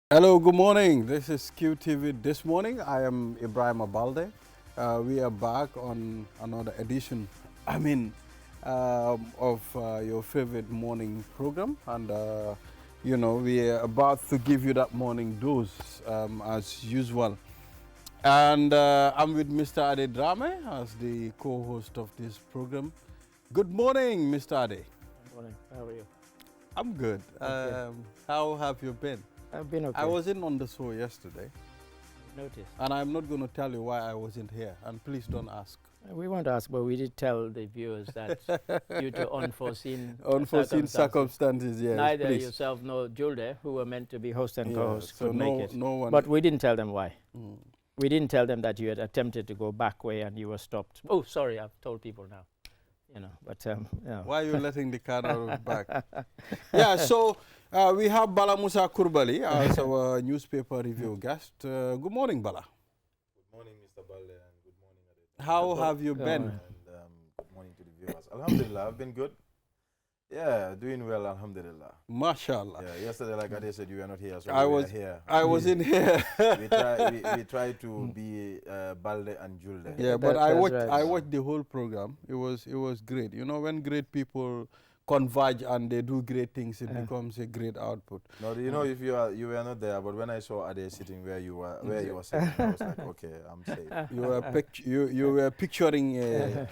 Hello, good morning. This is QTV This Morning. I am Ibrahim Abalde. We are back on another edition, I mean, of your favorite morning program. And, we are about to give you that morning dose as usual. And I'm with Mr. Ade Drame as the co host of this program. Good morning, Mr. Ade. Good morning. How are you? I'm good. Okay. How have you been? I've been okay. I wasn't on the show yesterday. Notice. And I'm not going to tell you why I wasn't here. And please don't ask. We won't ask, but we did tell the viewers that due to Unforeseen circumstances, yes. neither please. yourself nor Julde, who were meant to be host and Yeah, co-host, so could make it. no one. But we didn't tell them why. Mm. We didn't tell them that you had attempted to go back way and you were stopped. Oh, sorry, I've told people now. But Why are you letting the cat out of the bag? Yeah, so we have Bala Musa Kurbali as our newspaper review guest. Good morning, Bala. Good morning, Mr. Balde, and good morning, Adit. How have you Good been? morning. And good morning to the viewers. Alhamdulillah, I've been good. Yeah, doing well, alhamdulillah. Mashallah. Yeah, yesterday, like Ade said, you were not here, so I we was were here. I was in here. We try to be Balde and Julde. Yeah, but That's right. I watched the whole program. It was great. You know, when great people converge and they do great things, it becomes a great output. No, you know, if you were not there, but when I saw Ade sitting where you were sitting, I was like, okay, I'm safe. You were picturing.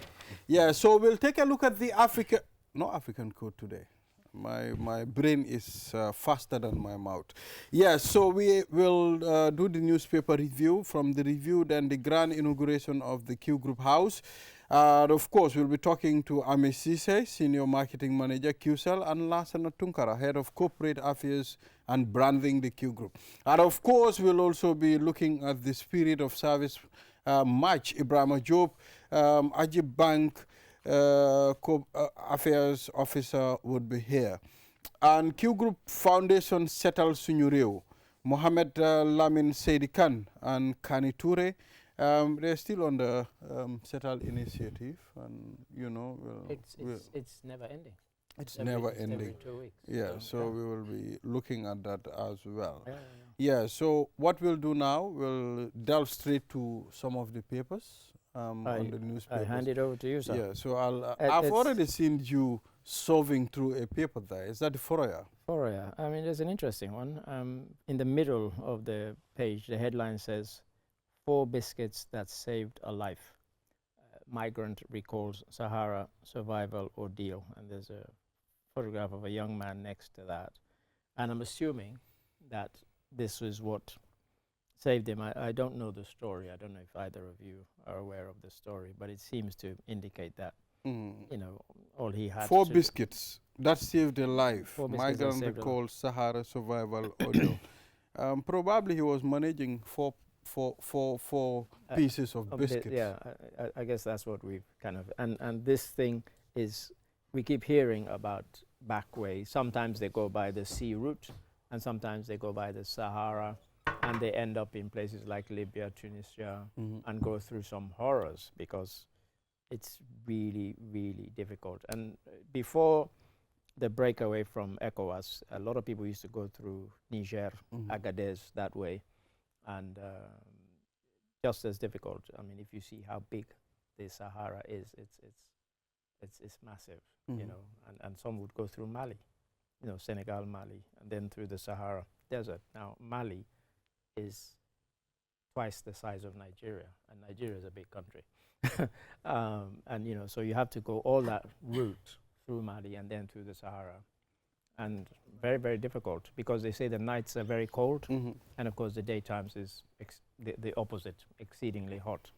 Yeah, so we'll take a look at the African code today. My brain is faster than my mouth. Yeah, so we will do the newspaper review. From the review, then the grand inauguration of the Q Group House. Of course, we'll be talking to Amy Sise, Senior Marketing Manager, QCell, and Lasana Tunkara, Head of Corporate Affairs and Branding, the Q Group. And of course, we'll also be looking at the Spirit of Service match. Ibrahim Job, Ajib Bank, Affairs Officer would be here. And Q Group Foundation settles suñu réew. Mohamed Lamin Seydi Khan and Kani Toure. They're still on the Settle initiative, and It's never ending. it's never ending. Every 2 weeks. Yeah, so we will be looking at that as well. Yeah. Yeah, so what we'll do now, we'll delve straight to some of the papers on the I newspapers. hand it over to you, sir. Yeah, so I've it's- already seen you solving through a paper there. Is that the Foroya? Foroya. I mean, there's an interesting one. In the middle of the page, the headline says, 4 biscuits that saved a life. Migrant recalls Sahara survival ordeal. And there's a photograph of a young man next to that. And I'm assuming that this was what saved him. I don't know the story. I don't know if either of you are aware of the story, but it seems to indicate that, all he had 4 to biscuits that saved a life. 4 biscuits that Migrant saved a recalls Sahara survival audio. Probably he was managing four pieces of biscuits. Yeah, I guess that's what we've kind of, and this thing is, we keep hearing about backway. Sometimes they go by the sea route, and sometimes they go by the Sahara, and they end up in places like Libya, Tunisia, and go through some horrors because it's really, really difficult. And before the breakaway from ECOWAS, a lot of people used to go through Niger, Agadez, that way, and just as difficult. I mean, if you see how big the Sahara is, it's massive, and some would go through Mali, Senegal, Mali, and then through the Sahara Desert. Now, Mali is twice the size of Nigeria, and Nigeria is a big country. And so you have to go all that route through Mali and then through the Sahara, and very, very difficult because they say the nights are very cold, and of course the daytimes is the opposite, exceedingly hot.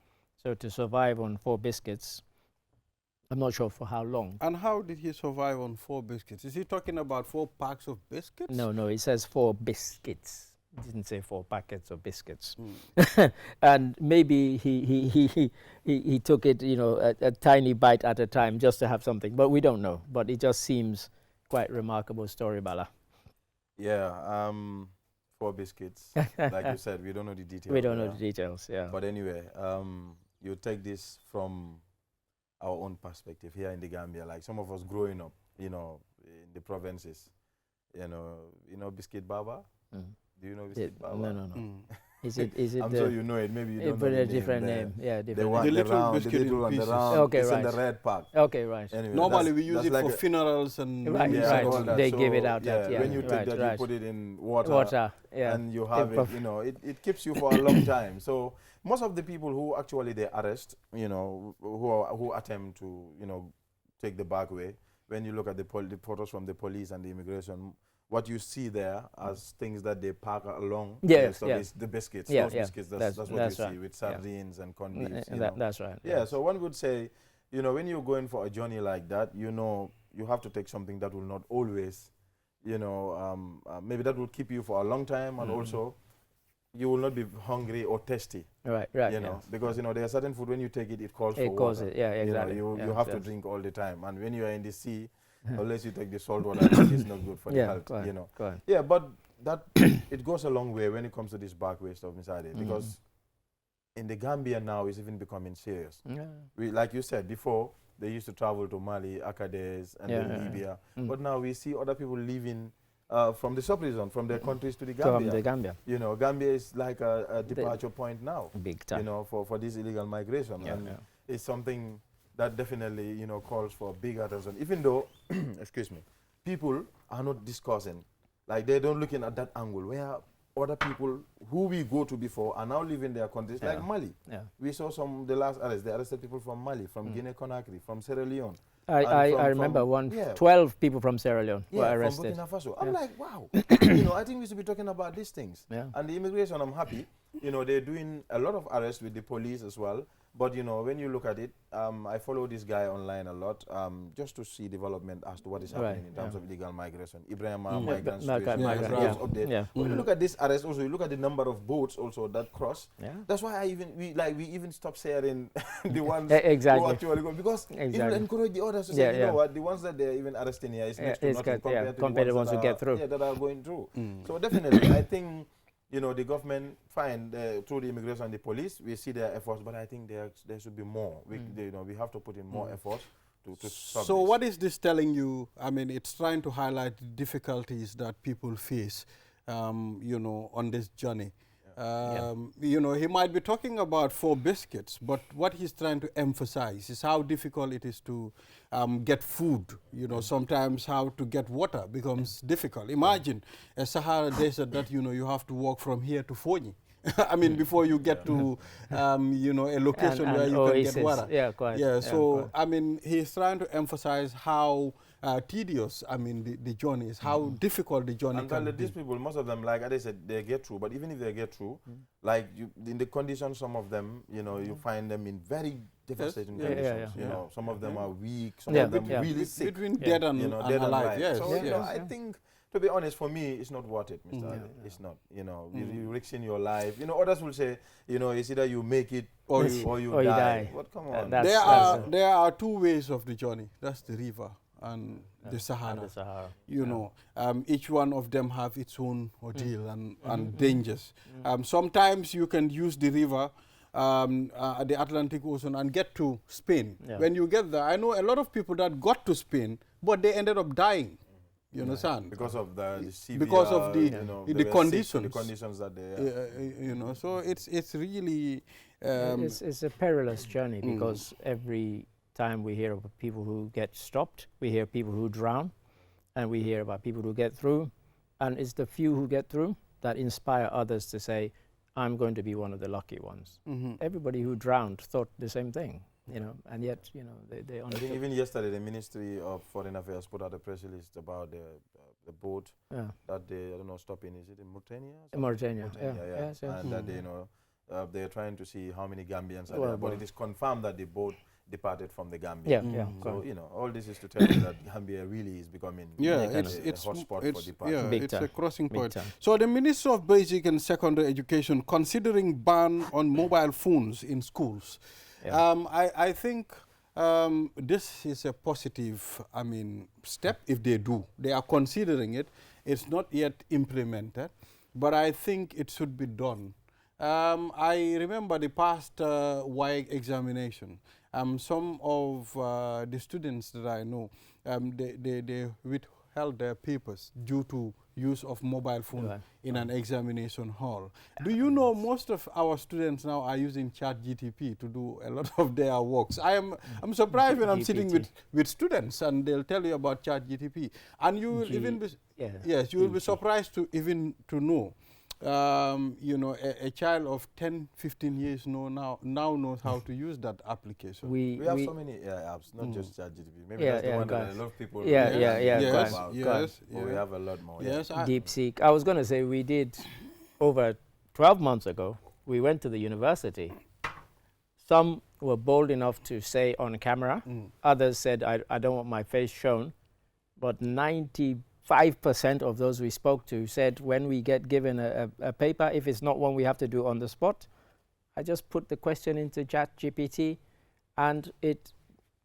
So to survive on 4 biscuits, I'm not sure for how long. And how did he survive on 4 biscuits? Is he talking about 4 packs of biscuits? No, it says 4 biscuits. It didn't say 4 packets of biscuits. And maybe he took it, a tiny bite at a time just to have something, but we don't know. But it just seems quite remarkable story, Bala. Yeah, 4 biscuits. Like you said, we don't know the details. We don't know the details, yeah. But anyway, you take this from our own perspective here in the Gambia. Like some of us growing up, in the provinces, Biscuit Baba. Do you know Biscuit Baba? No, no, no. Mm. Is it I'm the, sure you know it. Maybe you don't but know a the different name. name? Yeah, The different one, The name. the little round, the biscuit in little one, the pieces. round. Okay, it's in the right. red pack. Okay, right. Anyway, Normally we use that's it like for a- funerals and Right, weddings yeah, and right. all all that. that. They so, give it out Yeah, at- yeah, when you take right, that, right. you put it in water, Water, yeah. and you have it. You know, it keeps you for a long time. So most of the people who actually they arrest, you know, who attempt to, you know, take the back way. When you look at the photos from the police and the immigration, what you see there as things that they pack along. Yeah, so yeah. it's the biscuits, Yeah, those yeah. biscuits. That's what That's you right. see with Yeah. sardines and corned beefs. You know. That's right. Yeah, yes. so one would say, you know, when you're going for a journey like that, you know, you have to take something that will not always, you know, maybe that will keep you for a long time, and also you will not be hungry or thirsty, Right, right. you know, yes. because, you know, there are certain food when you take it, it calls for It calls water. it, yeah, exactly. You know, you Yes, have to yes. drink all the time, and when you are in the sea, unless you take the salt water, I think it's not good for the Yeah, health, go ahead, you know. go ahead. Yeah, but that it goes a long way when it comes to this back way stuff inside it, because in the Gambia now it's even becoming serious. Yeah. We, like you said before, they used to travel to Mali, Agadez, and then Yeah, yeah, Libya. Mm. But now we see other people leaving from the sub-region, from their countries to the Gambia. From the Gambia, You know, Gambia is like a departure point now, big time. you know, for this illegal migration. Yeah, And yeah. it's something that definitely, you know, calls for big attention. Even though, excuse me, people are not discussing, like they don't looking at that angle where other people who we go to before are now living their countries, like Yeah. Mali. Yeah. We saw the last arrest, they arrested people from Mali, from Guinea-Conakry, from Sierra Leone. I from- remember from- yeah. 12 people from Sierra Leone were Yeah, arrested. from Burkina Faso. I'm Yeah. like, wow. You know, I think we should be talking about these things. Yeah. And the immigration, I'm happy. You know, they're doing a lot of arrests with the police as well. But, you know, when you look at it, I follow this guy online a lot just to see development as to what is happening Right, in terms yeah. of illegal migration. Ibrahim Mm. migrant Yeah, situation. migrant, There's yeah. lots of updates. Yeah. When you Mm. look at this arrest also, you look at the number of boats also that cross. Yeah. That's why we even stopped sharing the ones Exactly. who actually go, because it will Exactly. encourage the others to Yeah, say, you yeah. know what, the ones that they're even arresting here is Yeah, next to it's nothing got- yeah, compared to the ones who that get are- through. Yeah, that are going through. Mm. So definitely, I think, you know, the government find through the immigration and the police, we see their efforts, but I think there should be more. You know, we have to put in more effort to stop So this. what is this telling you? I mean, it's trying to highlight the difficulties that people face, you know, on this journey. You know, he might be talking about 4 biscuits, but what he's trying to emphasize is how difficult it is to get food. You know, sometimes how to get water becomes difficult. Imagine a Sahara desert that, you know, you have to walk from here to Fonyi. I mean, before you get to, you know, a location And where you oasis. can get water. Yeah, quite. Yeah, so, quite. I mean, he's trying to emphasize how tedious, I mean, the journey is, how difficult the journey And can tell be. these people, most of them, like I said, they get through. But even if they get through, like in the conditions, some of them, you know, you find them in very devastating Yeah, conditions. yeah. You know, some of them are weak, some Yeah, of them yeah. really sick. Between Yeah. dead and, You know, and dead and alive, alive. yes. So, you know, yes. I think, to be honest, for me, it's not worth it, Mr. Ali. It's not. You know, you risking your life. You know, others will say, you know, it's either you make it Or or you- you or you die. die. What? Come Uh, on. that's- There are 2 ways of the journey. That's the river and the Sahara. And the Sahara. You know, each one of them have its own ordeal and dangers. Sometimes you can use the river, the Atlantic Ocean, and get to Spain. Yeah. When you get there, I know a lot of people that got to Spain, but they ended up dying. You understand? Because of the severe, Because of the- you know, the they were sick, conditions. the conditions that they You know, so it's really. It's a perilous journey because every time we hear about people who get stopped, we hear people who drown, and we hear about people who get through. And it's the few who get through that inspire others to say, I'm going to be one of the lucky ones. Everybody who drowned thought the same thing, you know, and yet, you know, they I think understood. even yesterday, the Ministry of Foreign Affairs put out a press release about the boat Yeah. that they, I don't know, stopping. Is it in Mauritania? In Mauritania, yeah. yeah. Yes, yes. And that they, you know, they're trying to see how many Gambians are Well, there. But well. it is confirmed that the boat departed from the Gambia. Yeah, yeah. So, correct. you know, all this is to tell you that Gambia really is becoming Yeah, a it's hotspot for it's departure. yeah, Big it's a time. crossing Big point. time. So the Minister of Basic and Secondary Education considering ban on mobile phones in schools. Yeah. I think this is a positive, I mean, step if they do. They are considering it. It's not yet implemented, but I think it should be done. I remember the past WAEC examination. Some of the students that I know, they held their papers due to use of mobile phone Right. in an examination hall. Do you know most of our students now are using ChatGPT to do a lot of their works? I'm surprised when I'm sitting with students and they'll tell you about ChatGPT, and you will even be yes, you will be surprised to even to know. You know, a child of 10, 15 years now knows how to use that application. We have so many apps, not just ChatGPT. Maybe Yeah, that's the yeah, one that guys. a lot of people Yeah, really yeah, yeah, know guys. about. Yes, But we have a lot more. Yes, DeepSeek. I was going to say we did over 12 months ago. We went to the university. Some were bold enough to say on camera. Others said, I don't want my face shown. But 95% of those we spoke to said when we get given a paper, if it's not one we have to do on the spot, I just put the question into ChatGPT and it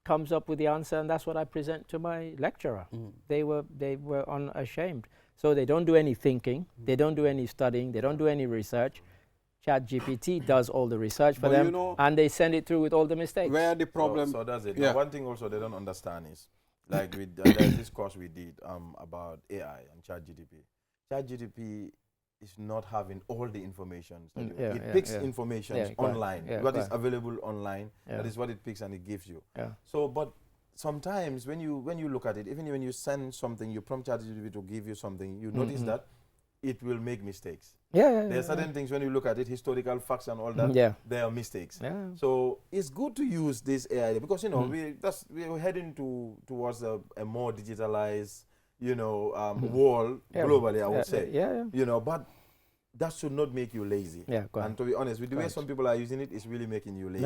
comes up with the answer, and that's what I present to my lecturer. They were unashamed. So they don't do any thinking, they don't do any studying, they don't do any research. ChatGPT does all the research for them, and they send it through with all the mistakes. Where the problem? So that's it. Yeah. Now, one thing also they don't understand is, like with there's this course we did about AI and ChatGPT. ChatGPT is not having all the information. It picks information online. What is available online, that is what it picks and it gives you. So, but sometimes when you look at it, even when you send something, you prompt ChatGPT to give you something, you notice that it will make mistakes. There are certain things when you look at it, historical facts and all that, there are mistakes. So it's good to use this AI because, you know, we're heading towards a more digitalized, you know, world globally, I would say. You know, but that should not make you lazy. And to be honest, with the way some people are using it, it's really making you lazy.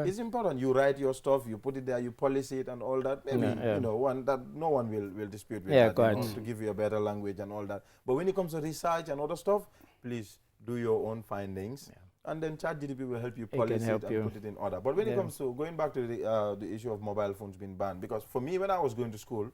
It's important. You write your stuff, you put it there, you polish it and all that. Maybe, you know, no one will dispute with that, you know, to give you a better language and all that. But when it comes to research and other stuff, please do your own findings. And then ChatGPT will help you polish it and put it in order. But when it comes to going back to the issue of mobile phones being banned, because for me, when I was going to school,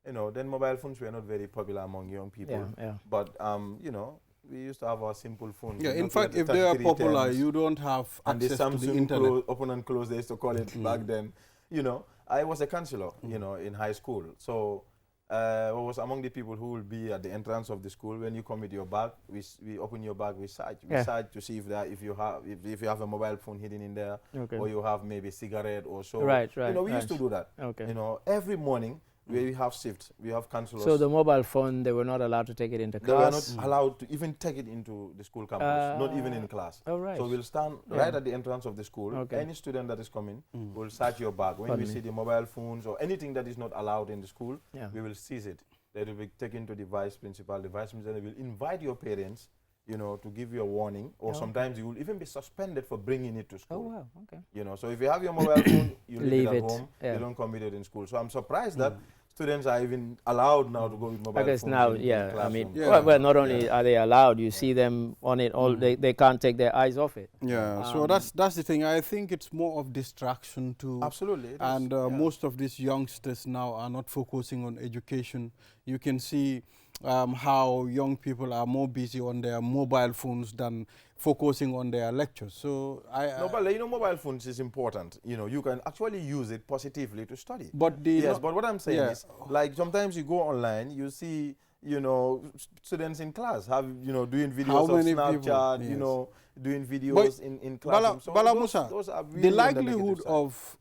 you know, then mobile phones were not very popular among young people. But, you know, we used to have our simple phones. In fact, if they are popular, you don't have access to the internet. Open and close, they used to call it back then. You know, I was a counselor, you know, in high school. So I was among the people who will be at the entrance of the school. When you come with your bag, we open your bag, we search. We search to see if you have a mobile phone hidden in there, or you have maybe a cigarette or so. You know, we used to do that. You know, every morning. We have shifts, we have counselors. So the mobile phone, they were not allowed to take it into class? They were not allowed to even take it into the school campus, not even in class. So we'll stand right at the entrance of the school. Any student that is coming will search your bag. When we see the mobile phones or anything that is not allowed in the school, we will seize it. They will be taken to the vice principal. The vice principal will invite your parents, you know, to give you a warning, or sometimes you will even be suspended for bringing it to school. You know, so if you have your mobile phone, you leave it at home. You don't come with it in school. So I'm surprised that students are even allowed now to go with mobile phones. Now, I mean, well, not only are they allowed, you see them on it all. They can't take their eyes off it. So that's the thing. I think it's more of distraction too. Absolutely. And most of these youngsters now are not focusing on education. You can see how young people are more busy on their mobile phones than focusing on their lectures. So but you know, mobile phones is important. You know, you can actually use it positively to study. But but what I'm saying is, like sometimes you go online, you see, you know, students in class doing videos of Snapchat, you know, doing videos in class. So Bala Musa, those are really the likelihood of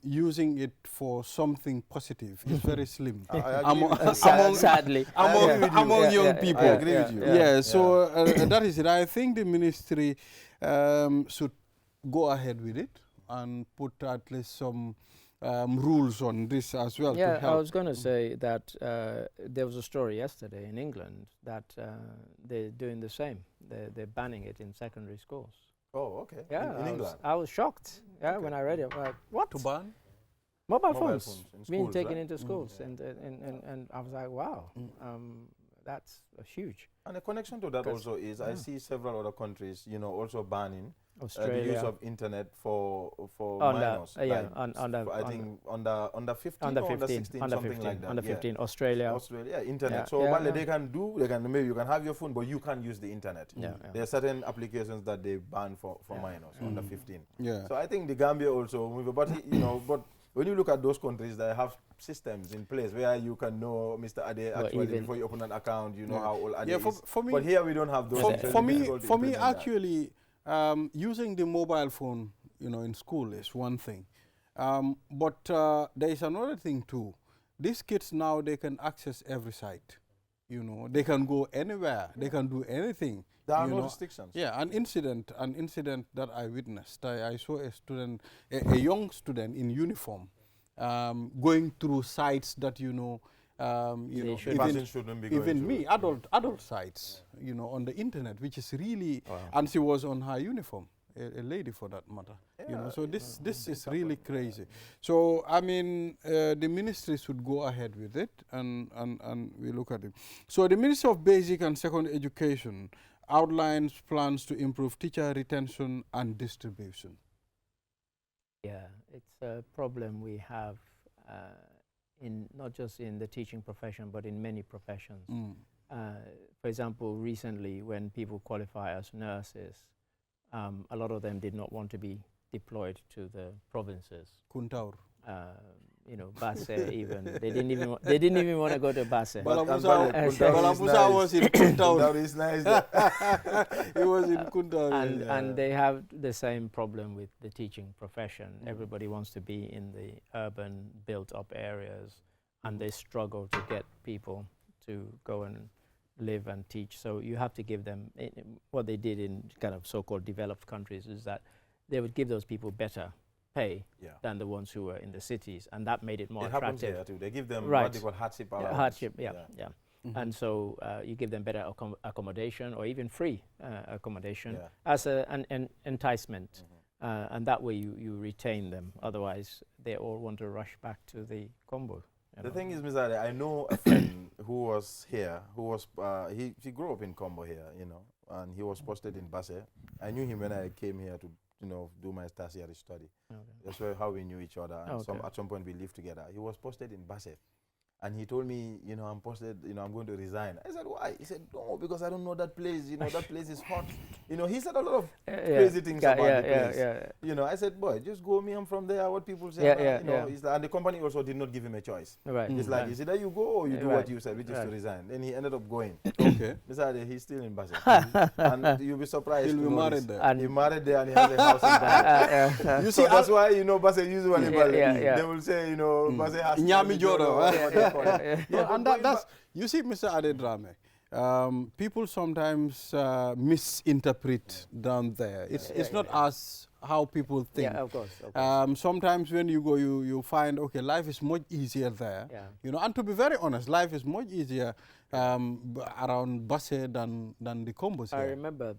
using it for something positive is very slim. Sadly. Among young people. I agree with you. So that is it. I think the ministry should go ahead with it and put at least some rules on this as well. Yeah, I was going to say that there was a story yesterday in England that they're doing the same. They're banning it in secondary schools. Oh, okay. Yeah, in England. I was shocked. Yeah, when I read it, like, what? To ban? Mobile phones being taken into schools, and I was like, wow, that's huge. And the connection to that also is I see several other countries, you know, also banning Australia. the use of internet for minors. I think under 15 under or 15, under 16, under something 15, like that. under 15, Australia, internet. So maybe you can have your phone, but you can't use the internet. There are certain applications that they ban for minors under 15. So I think the Gambia also, but when you look at those countries that have systems in place where you can know Mr. Ade actually before you open an account, you know how old Ade is. For me, but here we don't have those. For me, actually, using the mobile phone, you know, in school is one thing, but there is another thing too. These kids now, they can access every site. You know, they can go anywhere. They can do anything. There are no restrictions. Yeah, an incident that I witnessed. I saw a student, a young student in uniform, going through sites that adult sites, you know, on the internet, which is really, and she was on her uniform. A lady for that matter, you know. So this is really crazy. So I mean, the ministry should go ahead with it, and we look at it. So the Ministry of Basic and Secondary Education outlines plans to improve teacher retention and distribution. Yeah, it's a problem we have in not just in the teaching profession, but in many professions. For example, recently when people qualify as nurses, a lot of them did not want to be deployed to the provinces. Kuntaur. You know, Basse even. They didn't even want to go to Basse. Balabusa was in Kuntaur. That is nice. He was in Kuntaur. And they have the same problem with the teaching profession. Everybody wants to be in the urban built-up areas, and they struggle to get people to go and live and teach. So you have to give them, what they did in kind of so-called developed countries is that they would give those people better pay than the ones who were in the cities, and that made it more attractive. Happens here too. They give them what they call hardship allowance. Hardship, and so you give them better accommodation or even free accommodation as an enticement, and that way you retain them. Otherwise, they all want to rush back to the Kombo. The thing is, Mr. Ade, I know a friend who was here, who was, he grew up in Kombo here, you know, and he was posted in Basse. I knew him when I came here to, you know, do my tertiary study. That's how we knew each other. And at some point we lived together. He was posted in Basse. And he told me, you know, I'm posted, you know, I'm going to resign. I said, why? He said, no, because I don't know that place. You know, that place is hot. You know, he said a lot of crazy things about the place. You know, I said, boy, just go me. I'm from there. What people say. You know, and the company also did not give him a choice. It's like, is either you go or you do what you said, which is to resign. Then he ended up going. Okay. Besides, he's still in Basse. And you'll be surprised. He'll be married there. And he married there and he has a house in Basse. You see, that's why, you know, Basse usually, they will say, you know, Basse has Nyami Joro. And that's, you see, Mr. Ade Drame, people sometimes misinterpret down there. It's not as how people think. Yeah, of course. Sometimes when you go, you find, okay, life is much easier there. You know, and to be very honest, life is much easier around Basse than the Kombos here. I remember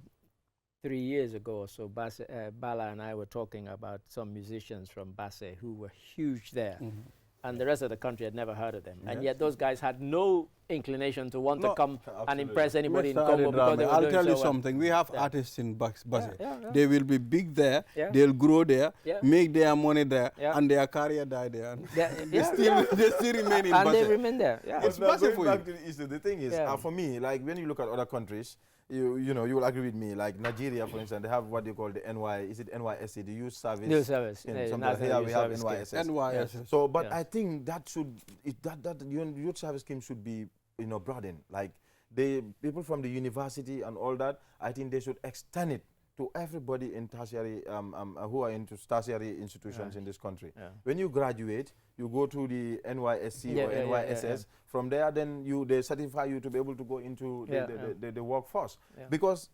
3 years ago or so, Bala and I were talking about some musicians from Basse who were huge there. And the rest of the country had never heard of them. And yet those guys had no inclination to want to come and impress anybody in Congo because they were I'll tell you so something. We have artists in Basse. They will be big there. They'll grow there, make their money there, and their career die there. They still remain in Basse. And they remain there. It's Basse for you. The thing is, for me, like when you look at other countries, you know, you will agree with me. Like Nigeria, for instance, they have what they call the NYSC, the Youth Service. Youth Service. Sometimes here we have NYSS. So, but I think that should, that Youth Service scheme should be, you know, broadened. Like the people from the university and all that, I think they should extend it to everybody in tertiary, who are into tertiary institutions in this country. When you graduate, you go to the NYSC or NYSS. From there, then they certify you to be able to go into the workforce. Because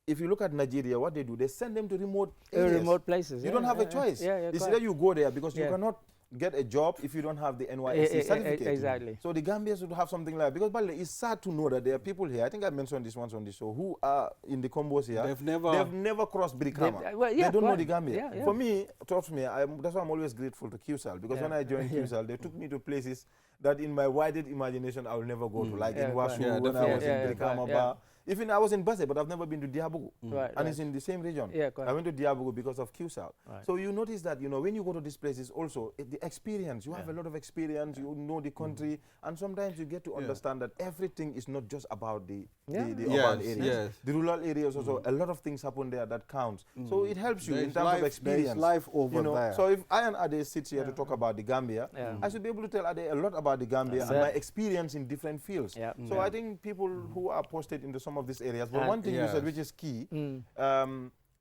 if you look at Nigeria, what they do, they send them to remote areas. Remote places. You don't have a choice. It's either you go there because you cannot get a job if you don't have the NYSC certificate. Exactly. So the Gambia should have something like that. Because it's sad to know that there are people here, I think I mentioned this once on the show, who are in the Kombos here. They've never crossed Brikama. They don't know the Gambia. For me, trust me, that's why I'm always grateful to QSAL. Because when I joined QSAL, they took me to places that in my widened imagination I will never go to. Like in Washu, when I was in Brikama Bar. Even I was in Basse, but I've never been to Diabugu. Right, And it's in the same region. Yeah, I correct. went to Diabugu because of QCell. Right. So you notice that, when you go to these places also, the experience, you have a lot of experience, you know the country, and sometimes you get to understand that everything is not just about the urban areas. Yes. The rural areas also, a lot of things happen there that counts. So it helps you in terms of There experience. is life over there. So if I and Ade sit here to talk about the Gambia, I should be able to tell Ade a lot about the Gambia and my experience in different fields. Yeah. So I think people who are posted into some of these areas, but And one thing you said yes. which is key,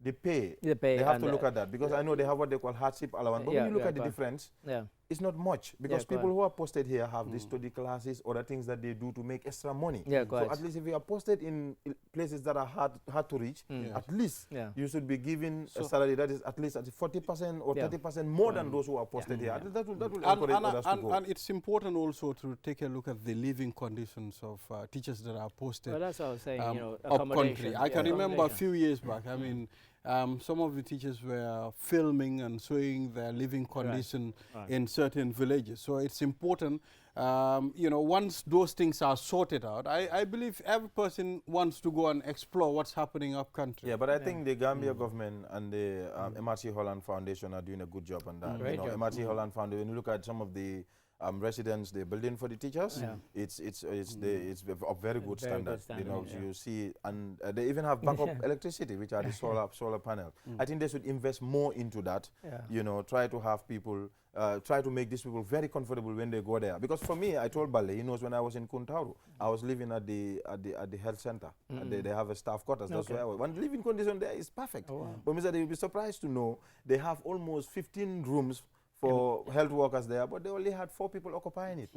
the pay. The pay They have and to look at that because I know they have what they call hardship allowance. But Yeah, when you look yeah, at the correct. difference, Yeah. it's not much because Yeah, people who are posted here have the study classes or the things that they do to make extra money. Yeah, so correct. at least if you are posted in places that are hard to reach, at least Yeah. you should be given a salary that is at least at 40% or 30% more than those who are posted here. At least that will encourage others to go. And it's important also to take a look at the living conditions of teachers that are posted Well, that's what I was saying, up accommodation. country. I can remember a few years back, I mean, some of the teachers were filming and showing their living condition in certain villages. So it's important, once those things are sorted out, I believe every person wants to go and explore what's happening up country. Yeah, but I think the Gambia government and the MRC Holland Foundation are doing a good job on that. Great job. MRC Holland Foundation, when you look at some of the residents they're building for the teachers, it's of very good standard. You see, and they even have backup electricity, which are the solar panel. I think they should invest more into that. Try to have people, try to make these people very comfortable when they go there. Because for me, I told Bale, he knows when I was in Kuntauru, I was living at the health center. And they have a staff quarters. That's where I was. One living condition there is perfect. Oh, wow. But Mr. You'll be surprised to know they have almost 15 rooms for health workers there, but they only had 4 people occupying it.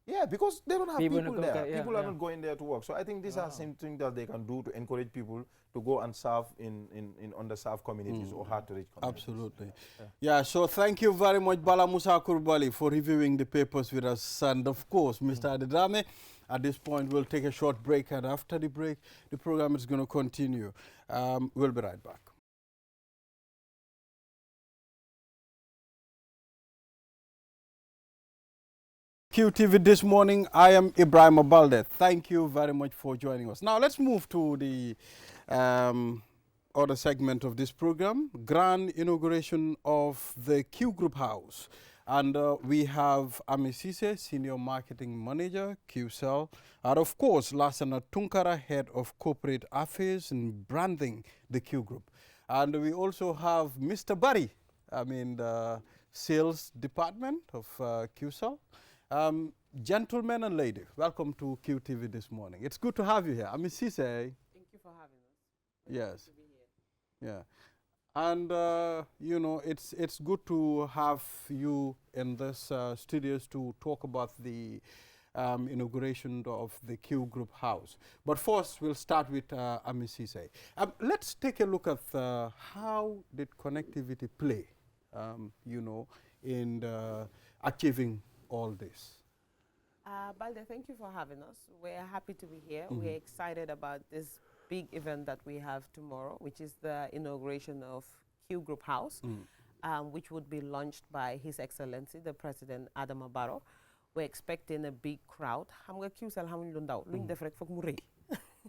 Yeah, because they don't have people there. People are not going there to work. So I think these are some things that they can do to encourage people to go and serve in underserved communities or hard to reach communities. Absolutely. Yeah, so thank you very much, Bala Musa Kurbali, for reviewing the papers with us. And of course, Mr. Adedrame, at this point, we'll take a short break. And after the break, the program is going to continue. We'll be right back. QTV this morning, I am Ibrahim Abalde. Thank you very much for joining us. Now let's move to the other segment of this program, grand inauguration of the Q Group House. And we have Ami Sise, Senior Marketing Manager, QCell, and of course, Lasana Tunkara, Head of Corporate Affairs and Branding, the Q Group. And we also have Mr. Barry, the Sales Department of QCell. Gentlemen and ladies, welcome to QTV this morning. It's good to have you here. I'm Sise. Thank you for having us. Yes. To be here. Yeah. And, it's good to have you in this studios to talk about the inauguration of the Q Group House. But first, we'll start with Ami Sise. Let's take a look at how did connectivity play, in achieving all this. Balde, thank you for having us. We're happy to be here. We're excited about this big event that we have tomorrow, which is the inauguration of Q Group House, which would be launched by His Excellency, the President Adama Barrow. We're expecting a big crowd.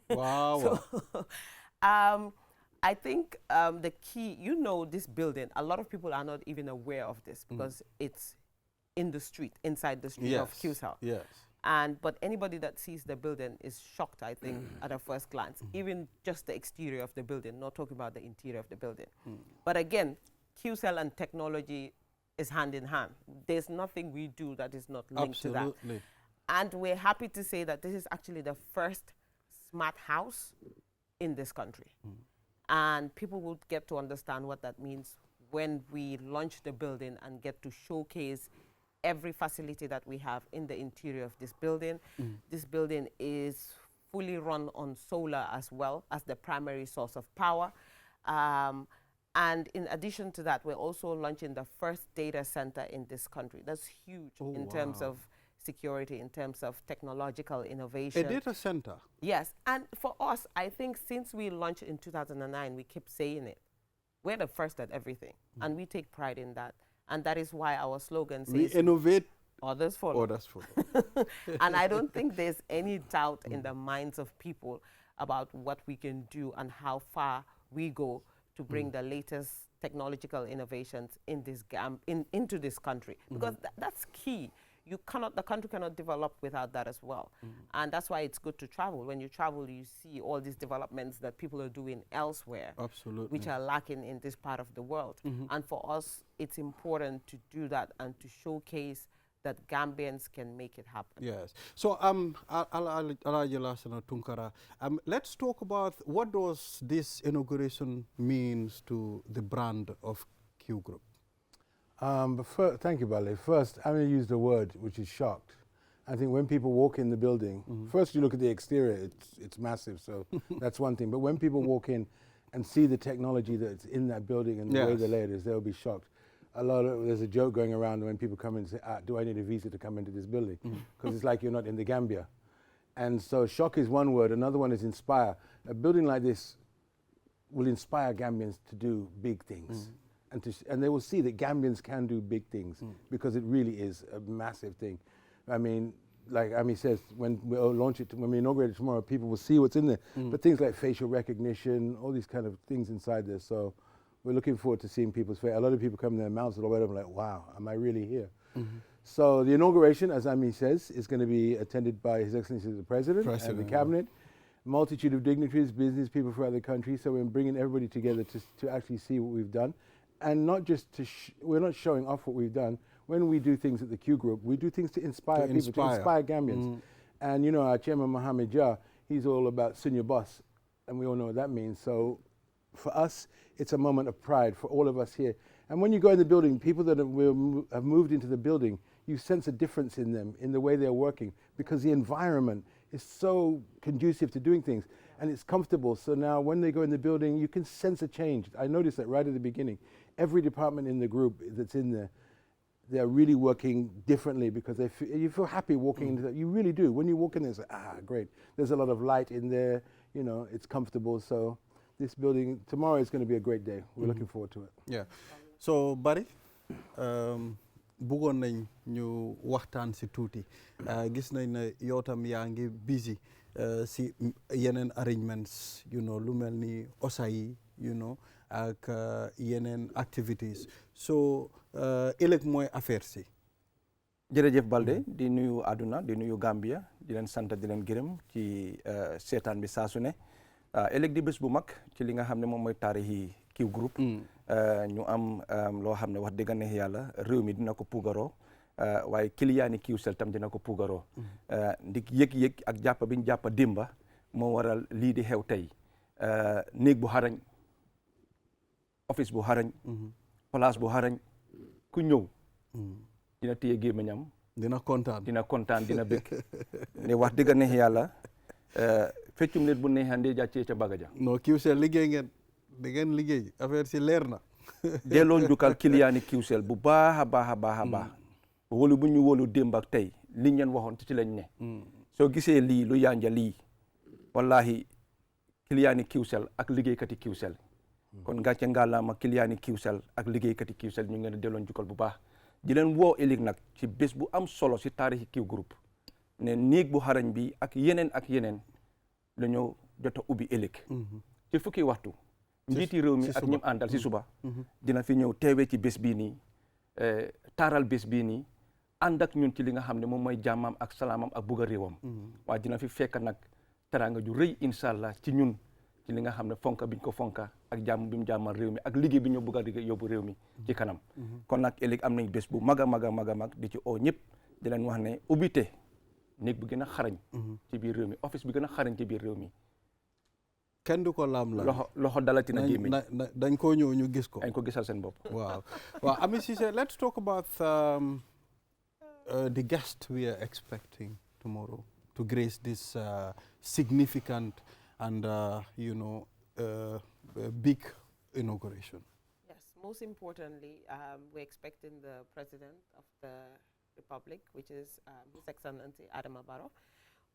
Wow. So, I think the key, this building, a lot of people are not even aware of this because it's in the street, inside the street of QCell. Yes. But anybody that sees the building is shocked, I think, at a first glance. Even just the exterior of the building, not talking about the interior of the building. But again, QCell and technology is hand in hand. There's nothing we do that is not linked to that. And we're happy to say that this is actually the first smart house in this country. And people will get to understand what that means when we launch the building and get to showcase every facility that we have in the interior of this building. This building is fully run on solar as well as the primary source of power. And in addition to that, we're also launching the first data center in this country. That's huge in terms of security, in terms of technological innovation. A data center? Yes. And for us, I think since we launched in 2009, we keep saying it. We're the first at everything. And we take pride in that. And that is why our slogan says, we innovate, others follow. Others follow. And I don't think there's any doubt in the minds of people about what we can do and how far we go to bring the latest technological innovations in this into this country, because that's key. The country cannot develop without that as well. And that's why it's good to travel. When you travel, you see all these developments that people are doing elsewhere, Absolutely. which are lacking in this part of the world. And for us, it's important to do that and to showcase that Gambians can make it happen. Yes. So, Alaji Lassana Tunkara, let's talk about what does this inauguration means to the brand of Q Group. Thank you, Bale. First, I'm going to use the word, which is shocked. I think when people walk in the building, first you look at the exterior, it's massive, so that's one thing. But when people walk in and see the technology that's in that building and the way the layout is, they'll be shocked. There's a joke going around when people come in and say, do I need a visa to come into this building? Because it's like you're not in the Gambia. And so shock is one word. Another one is inspire. A building like this will inspire Gambians to do big things. And they will see that Gambians can do big things because it really is a massive thing. I mean, like Ami says, when we launch it, when we inaugurate it tomorrow, people will see what's in there. But things like facial recognition, all these kind of things inside there. So we're looking forward to seeing people's face. A lot of people come in their mouths all the way up like, wow, am I really here? So the inauguration, as Ami says, is going to be attended by His Excellency the President and the Cabinet, multitude of dignitaries, business people throughout the country. So we're bringing everybody together to actually see what we've done. And not just we're not showing off what we've done. When we do things at the Q Group, we do things to inspire people, to inspire Gambians. And you know, our chairman, Mohamed Jah, he's all about senior boss, and we all know what that means. So for us, it's a moment of pride for all of us here. And when you go in the building, people that have moved into the building, you sense a difference in them, in the way they're working, because the environment is so conducive to doing things, and it's comfortable. So now when they go in the building, you can sense a change. I noticed that right at the beginning. Every department in the group that's in there, they're really working differently because you feel happy walking into that. You really do. When you walk in there, it's like, great. There's a lot of light in there. You know, it's comfortable. So this building, tomorrow is going to be a great day. We're looking forward to it. Yeah. So, Barry, bëggoon nañ ñu waxtaan si tuuti gis nañ ne yow tam yaa ngi busy si yeneen arrangements, you know, lu mel ni OSA yi, you know, ak yeneen activities. So ëllëg mooy affaire si. jërëjëf Balde di nuyu àdduna di nuyu Gambia di leen sant di leen gërëm ci seetaan bi saa su ne ëllëg di bés bu mag ci li nga xam ne moom mooy taarixi Q Group ñu am loo xam ne wax dëgg neex yàlla réew mi dina ko puugaroo waaye kiliyaani Qcell tam dina ko puugaroo ndik yëg-yëg ak jàppa bi ñu jàppa démba moo waral lii di xew tey néeg bu xarañ office bu xarañ place bu xarañ ku ñëw dina téye gémmiñam dina kontaan dina bëgg ne wax dëgg neex yàlla feccum nit bu neexee ndey jàccee ca bagaja non Qcell liggéey ngeen da ngeen liggéey affaire si leer na delloo njukkal kiliyaani Qcell bu baax a baax a baax a baax wóolu bu ñu wóolu démb ak tey liñ leen waxoon ci lañ ne soo gisee lii lu yanja lii wallahi kiliyaani Qcell ak liggéeykati Qcell kon ngàcce ngàllaama kiliyaani Qcell ak liggéeykati Qcell ñu ngi leen delloo njukkal bu baax di leen woo ëllëg nag ci bés bu am solo si taarixi Q Group ne néeg bu xarañ bi ak yeneen la ñoo jot a ubbi ëllëg ci fukki waxtu njiiti réew mi ak ñim àndal si suba dina fi ñëw teewee ci bés bii nii taaral bés bii nii ànd ak ñun ci li nga xam ne moom mooy jàmmam ak salaamam ak bugg a réewam waaye dina fi fekk nag teraanga ju rëy incha allah ci ñun ci li nga xam ne fonka biñ ko fonka ak jàmm bi mu jàmmal réew mi ak liggéey bi ñu bugg a yóbbu réew mi ci kanam kon nag ëllëg am nañ bés bu mag a mag di ci oo ñëpp di leen wax ne ubbite néeg bi gën a xarañ ci biir réew mi office bi gën a xarañ ci biir réew mi kenn du ko laam la loxo dalati na gémmiñ dañ koo ñëw ñu gis ko dañ ko gisal seen bopp waaw Ami Ceesay, let's talk about the guest we are expecting tomorrow to grace this significant and big inauguration. Yes, most importantly, we're expecting the President of the Republic, which is His Excellency Adama Barrow.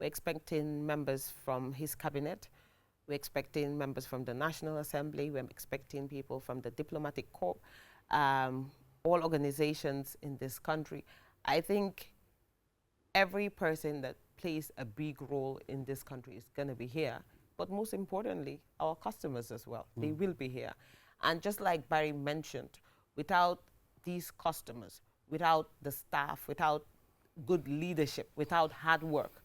We're expecting members from his cabinet. We're expecting members from the National Assembly. We're expecting people from the Diplomatic Corps, all organizations in this country. I think every person that plays a big role in this country is going to be here but most importantly, our customers as well. They will be here. And just like Barry mentioned, without these customers, without the staff, without good leadership, without hard work,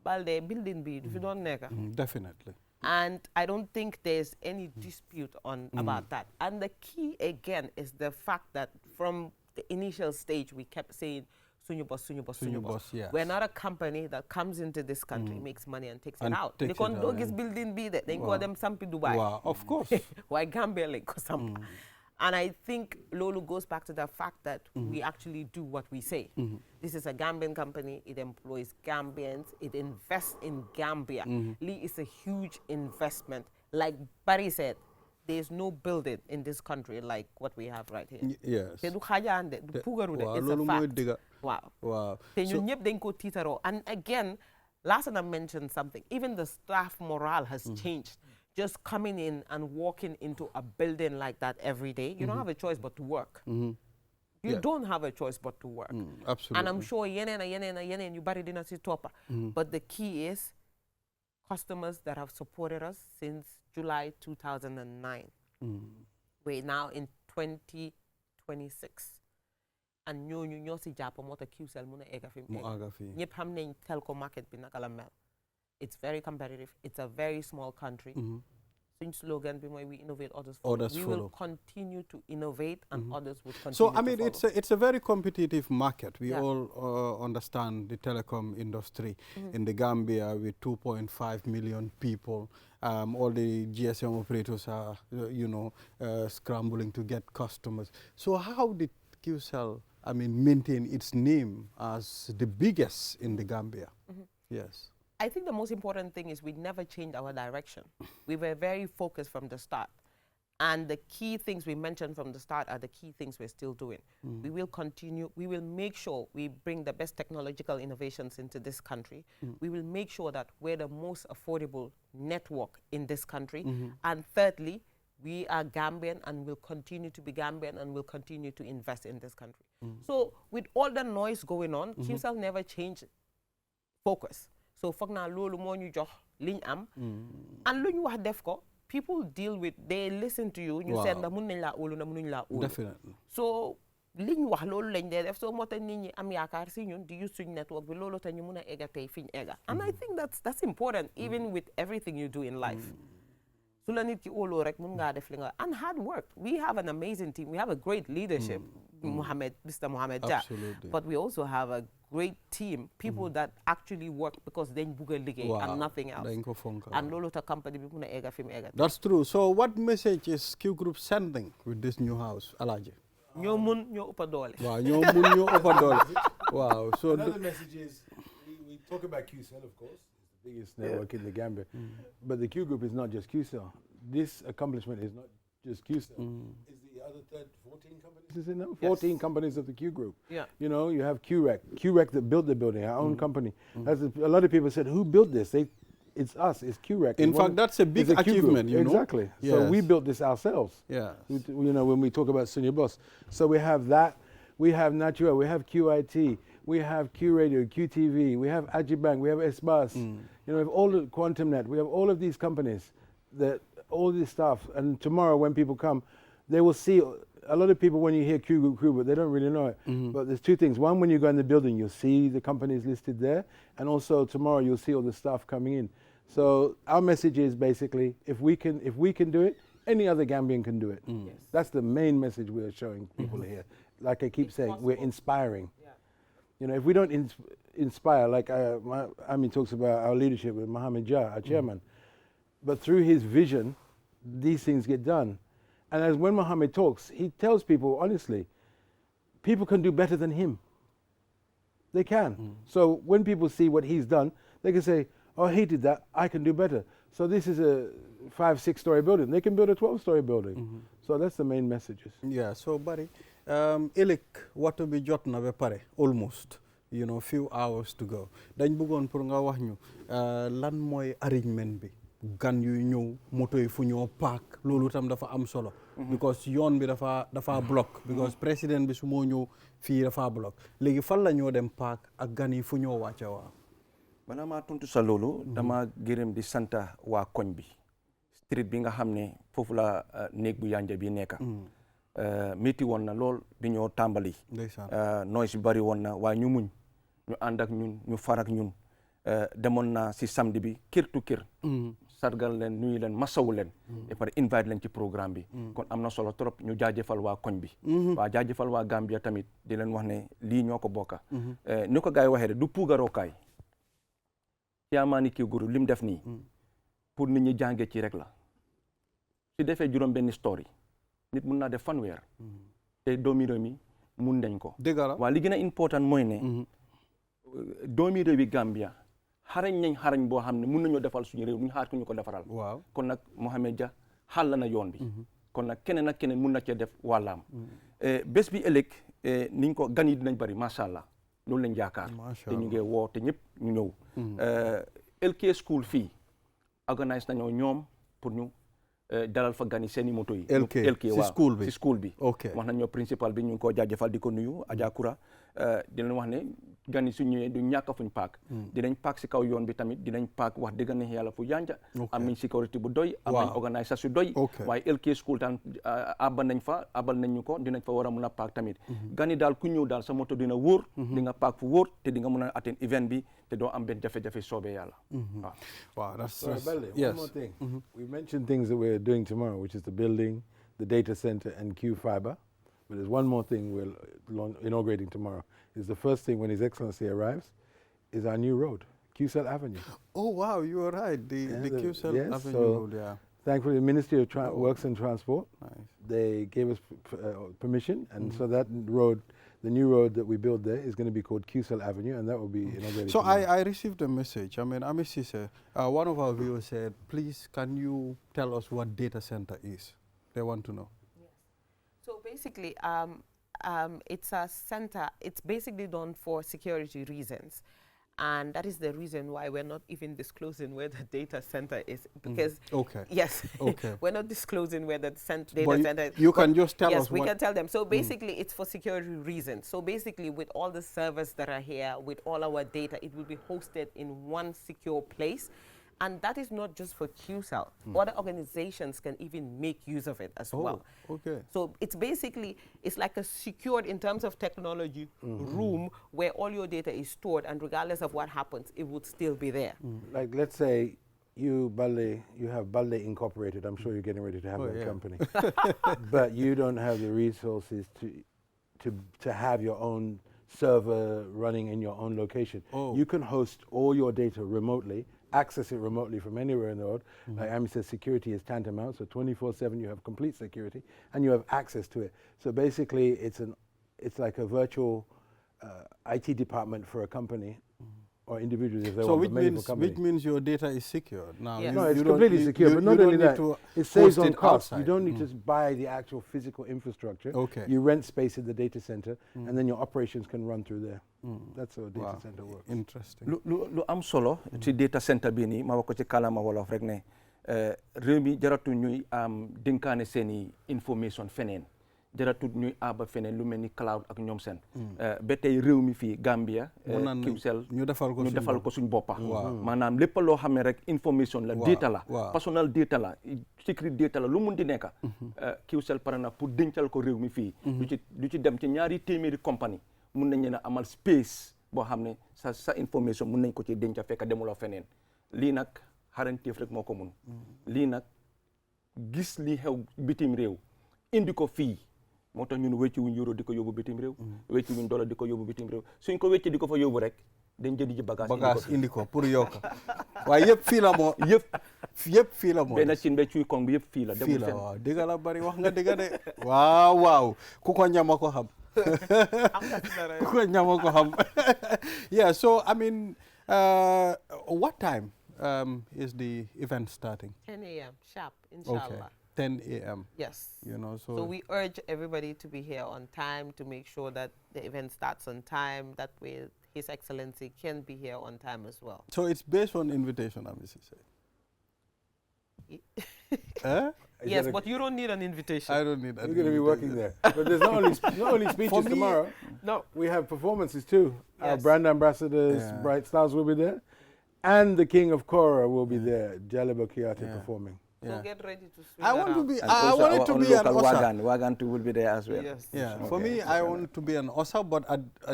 balde building be if you don't nega. Definitely. And I don't think there's any dispute on about that. And the key again is the fact that from the initial stage we kept saying Suñu Boss, Suñu Boss, Suñu Boss. Yes. We're not a company that comes into this country, makes money and takes And it out. takes They can't it do out, this yeah. building be that. They Wow. call them Sampi Dubai. Wow, of course. Why Gambia like Sampa? And I think Lolo goes back to the fact that we actually do what we say. This is a Gambian company. It employs Gambians. It invests in Gambia. Lee is a huge investment. Like Barry said, there's no building in this country like what we have right here. Yes. Te du xajaande, du pugaru de, Wow, it's a loolu mooy fact. dëgga. Wow. Wow. Te So- ñun ñëpp dañ ko tiitaroo. And again, Lassana mentioned something. Even the staff morale has changed. Just coming in and walking into a building like that every day, you don't have a choice but to work. You Yeah. don't have a choice but to work. Absolutely. And I'm sure yenen you bari dina si toppa. But the key is customers that have supported us since July 2009. We're now in 2026. And ñooñu ñoo si jàpp moo tax QCell mun a egga fi mu mu egg. àgga fii. ñëpp xam nañ telco market bi naka la mel. It's very competitive. It's a very small country. Suñ slogan bi mooy we innovate, others follow. Others We follow. will continue to innovate and others will continue So, I to mean, follow. it's a very competitive market. We Yeah. all understand the telecom industry in the Gambia with 2.5 million people. All the GSM operators are, scrambling to get customers. So how did QCell, maintain its name as the biggest in the Gambia? Yes. I think the most important thing is we never changed our direction. We were very focused from the start. And the key things we mentioned from the start are the key things we're still doing. We will continue. We will make sure we bring the best technological innovations into this country. We will make sure that we're the most affordable network in this country. And thirdly, we are Gambian and will continue to be Gambian and will continue to invest in this country. So with all the noise going on, QCell never changed focus. So foog naa loolu moo ñu jox liñ am. And lu ñu wax def ko, people deal with, they listen to you. ñu seet ndax mun nañ laa óolu ndax mënuñ laa óolu. Definitely. So liñ wax loolu lañ dee def, so moo tax nit ñi am yaakaar si ñun di use suñ network bi loolu tax ñu mun a egga tey fiñ egga. And I think that's important even with everything you do in life. su la nit ki óoloo rek mun ngaa def li nga, and hard work. We have an amazing team. We have a great leadership, Mr. Mohamed Jah. Absolutely. But we also have a great team, people that actually work because dañ bugg a liggéey and nothing else. dañ ko fonka. And loolu tax company bi mun a egga fi mu egga. That's true. So what message is Q Group sending with this new house, Alhaji? ñoo mun ñoo ëppa doole. Wow, ñoo mun ñoo ëppa doole. Wow. So Another message is we talk about QCell, of course. It's the biggest network in the Gambia. But the Q Group is not just QCell. This accomplishment is not just QCell. It's the other 14 companies, is it now? 14 companies of the Q Group. Yeah. You know, you have QREC that built the building, our own company. That's a lot of people said, who built this? It's us, it's QREC. In fact, that's a big it's Q Group. achievement, you know. Exactly. So we Yes. built this ourselves. yeah. You know, when we talk about Senior Boss. So we have that, we have Natura, we have QIT, we have Q Radio, QTV, we have Ajibank, we have Esbas, you know, we have all the QuantumNet, we have all of these companies, that all this stuff. And tomorrow when people come, they will see, a lot of people when you hear Q Group, they don't really know it. But there's two things. One, when you go in the building, you'll see the companies listed there. And also tomorrow you'll see all the staff coming in. So our message is basically, if we can do it, any other Gambian can do it. That's the main message we're showing people here. Like I keep saying, we're inspiring. Yeah. You know, if we don't inspire, like Amin talks about our leadership with Mohamed Jah, our chairman, but through his vision, these things get done. And as when Mohamed talks, he tells people, honestly, people can do better than him. They can. So when people see what he's done, they can say, oh, he did that, I can do better. So this is a 5-6-story building. They can build a 12-story building. So that's the main messages. Yeah, so Barry, ëllëg waxtu bi jot na ba pare almost, you know, few hours to go. Dañ bëggoon pour nga wax ñu lan mooy arrangement bi, gan yu ñëw, moto yi fu ñoo park, loolu tam dafa am solo. Because yoon bi dafa block, because président bi su moo ñëw fii dafa block. Léegi fan la ñoo dem park ak gan yi fu ñoo wàcce waa. bala maa tontu sa loolu dama gërëm di santa waa koñ bi street bi nga xam ne foofu la néeg bu yanja bi nekka métti woon na lool bi ñoo tàmbali noise bi bari woon na waaye ñu muñ ñu ànd ak ñun ñu far ak ñun demoon na si samedi bi kër tu kër sargal leen nuyu leen masawu leen et pare invite leen ci programme bi kon am na solo trop ñu jaajëfal waa koñ bi waa jaajëfal waa Gambia tamit di leen wax ne lii ñoo ko bokka ni ko gars yi waxee de du puugarookaay Kiamani Kiguru lim def nii pour nit ñi jàngee ci rek la si defee juróom benn story nit mun naa def fanweer te doomi réew mi mun nañ ko waaye li gën a important mooy ne doomi réew yi Gambia xarañ boo xam ne mun nañoo defal suñu réew duñu xaar ku ñu ko defaral kon nag Mohamed Jah xàll na yoon bi kon nag keneen ak keneen mun na cee def wàllaam bés bi ëllëg niñ ko gan yi dinañ bëri macha allah loolu lañ yaakaar te ñu ngi woo te ñëpp ñu ñëw LK school fii organise nañoo ñoom pour ñu dalal fa gan yi seen i moto yi LK waaw si school bi wax nañ ñoo principal bi ñu ngi koo jaajëfal di ko nuyu Adja Kura di leen wax ne gan yi su ñëwee du ñàkk fuñ paak dinañ paak si kaw yoon bi tamit dinañ paak wax dëgg neex yàlla fu yanja am nañ sécurité bu doy am nañ organisation doy waaye LK school tam abal nañ ñu ko dinañ fa war a mun a paak tamit gan yi daal ku ñëw daal sa moto dina wóor di nga paak fu wóor te di nga mun a atteindre event bi te doo am benn jafe-jafe soobee yàlla Wow, that's yes. One more thing. We mentioned things that we're doing tomorrow, which is the building, the data center, and Q Fiber. But there's one more thing we're inaugurating tomorrow. Is the first thing when His Excellency arrives, is our new road, QCell Avenue. Oh wow, you are right. The QCell Avenue road, yeah. Thankfully, the Ministry of Works and Transport, they gave us permission, and so that road, the new road that we build there, is going to be called QCell Avenue, and that will be inaugurated. So I received a message. I mean, Amisi said, one of our viewers said, please, can you tell us what data center is? They want to know. Yes. So basically, it's a center. It's basically done for security reasons. And that is the reason why we're not even disclosing where the data center is, because we're not disclosing where the data center is. You can just tell us. Yes, we can tell them. So basically, it's for security reasons. So basically, with all the servers that are here, with all our data, it will be hosted in one secure place. And that is not just for QCell. Other organizations can even make use of it as well. Okay. So it's basically, it's like a secured, in terms of technology, room where all your data is stored, and regardless of what happens, it would still be there. Like, let's say you have Balde Incorporated. I'm sure you're getting ready to have that company. But you don't have the resources to have your own server running in your own location. You can host all your data remotely, access it remotely from anywhere in the world. Like Ami says, security is tantamount, so 24/7 you have complete security and you have access to it. So basically it's like a virtual IT department for a company or individuals if they want to manage a company. Which means your data is secure now. Yes. No, it's completely secure, but not only that, it saves on cost. You don't need to buy the actual physical infrastructure. You rent space in the data center, and then your operations can run through there. That's how a data center works. Interesting. Lu am solo ci data center bi nii ma wax ko ci kàllaama wolof rek ne réew mi jaratu ñuy am dénkaane seeni information feneen jaratu ñuy aba feneen lu mel ni cloud ak ñoom seen ba tey réew mi fii Gambia QCell ñu defal ko suñ boppa maanaam lépp loo xam ne rek information la data la personal data la secret data la lu mun di nekka QCell pare na pour dencal ko réew mi fii du ci dem ci ñaari téeméeri compagnie mun nañ leen a amal space boo xam ne sa information mun nañ ko ci denca fekk demuloo feneen lii nag xarañteef rek moo ko mun lii nag gis li xew bitim réew indi ko fii moo tax ñun wecci wuñ euro di ko yóbbu bitim réew wecci wuñ dollar di ko yóbbu bitim réew suñ ko wecci di ko fa yóbbu rek dañ jëndi ji bagage indi ko pour yokk waaye yëpp fii la moo yëpp fii la moo benn cin be cuy kong bi yëpp fii la demul fenn waaw dëgg la bari wax nga dëgg de waaw ku ko ñama ko xam yeah, so I mean, what time is the event starting? 10 a.m. sharp, inshallah. Okay. 10 a.m. Yes. You know, so we urge everybody to be here on time to make sure that the event starts on time. That way, His Excellency can be here on time as well. So it's based on invitation, Amisi said. Yes, but you don't need an invitation. I don't need an invitation. You're going to be working there. But there's not only speeches tomorrow. No. We have performances too. Yes. Our brand ambassadors, Bright Stars will be there. And the king of Kora will be there, Jaliba Kiate, performing. So get ready to swing I want to around. be. And I also want it our to own be an local Osa. Wagan too will be there as well. Yes. Yeah, for Okay. me, I want to be an Osa, but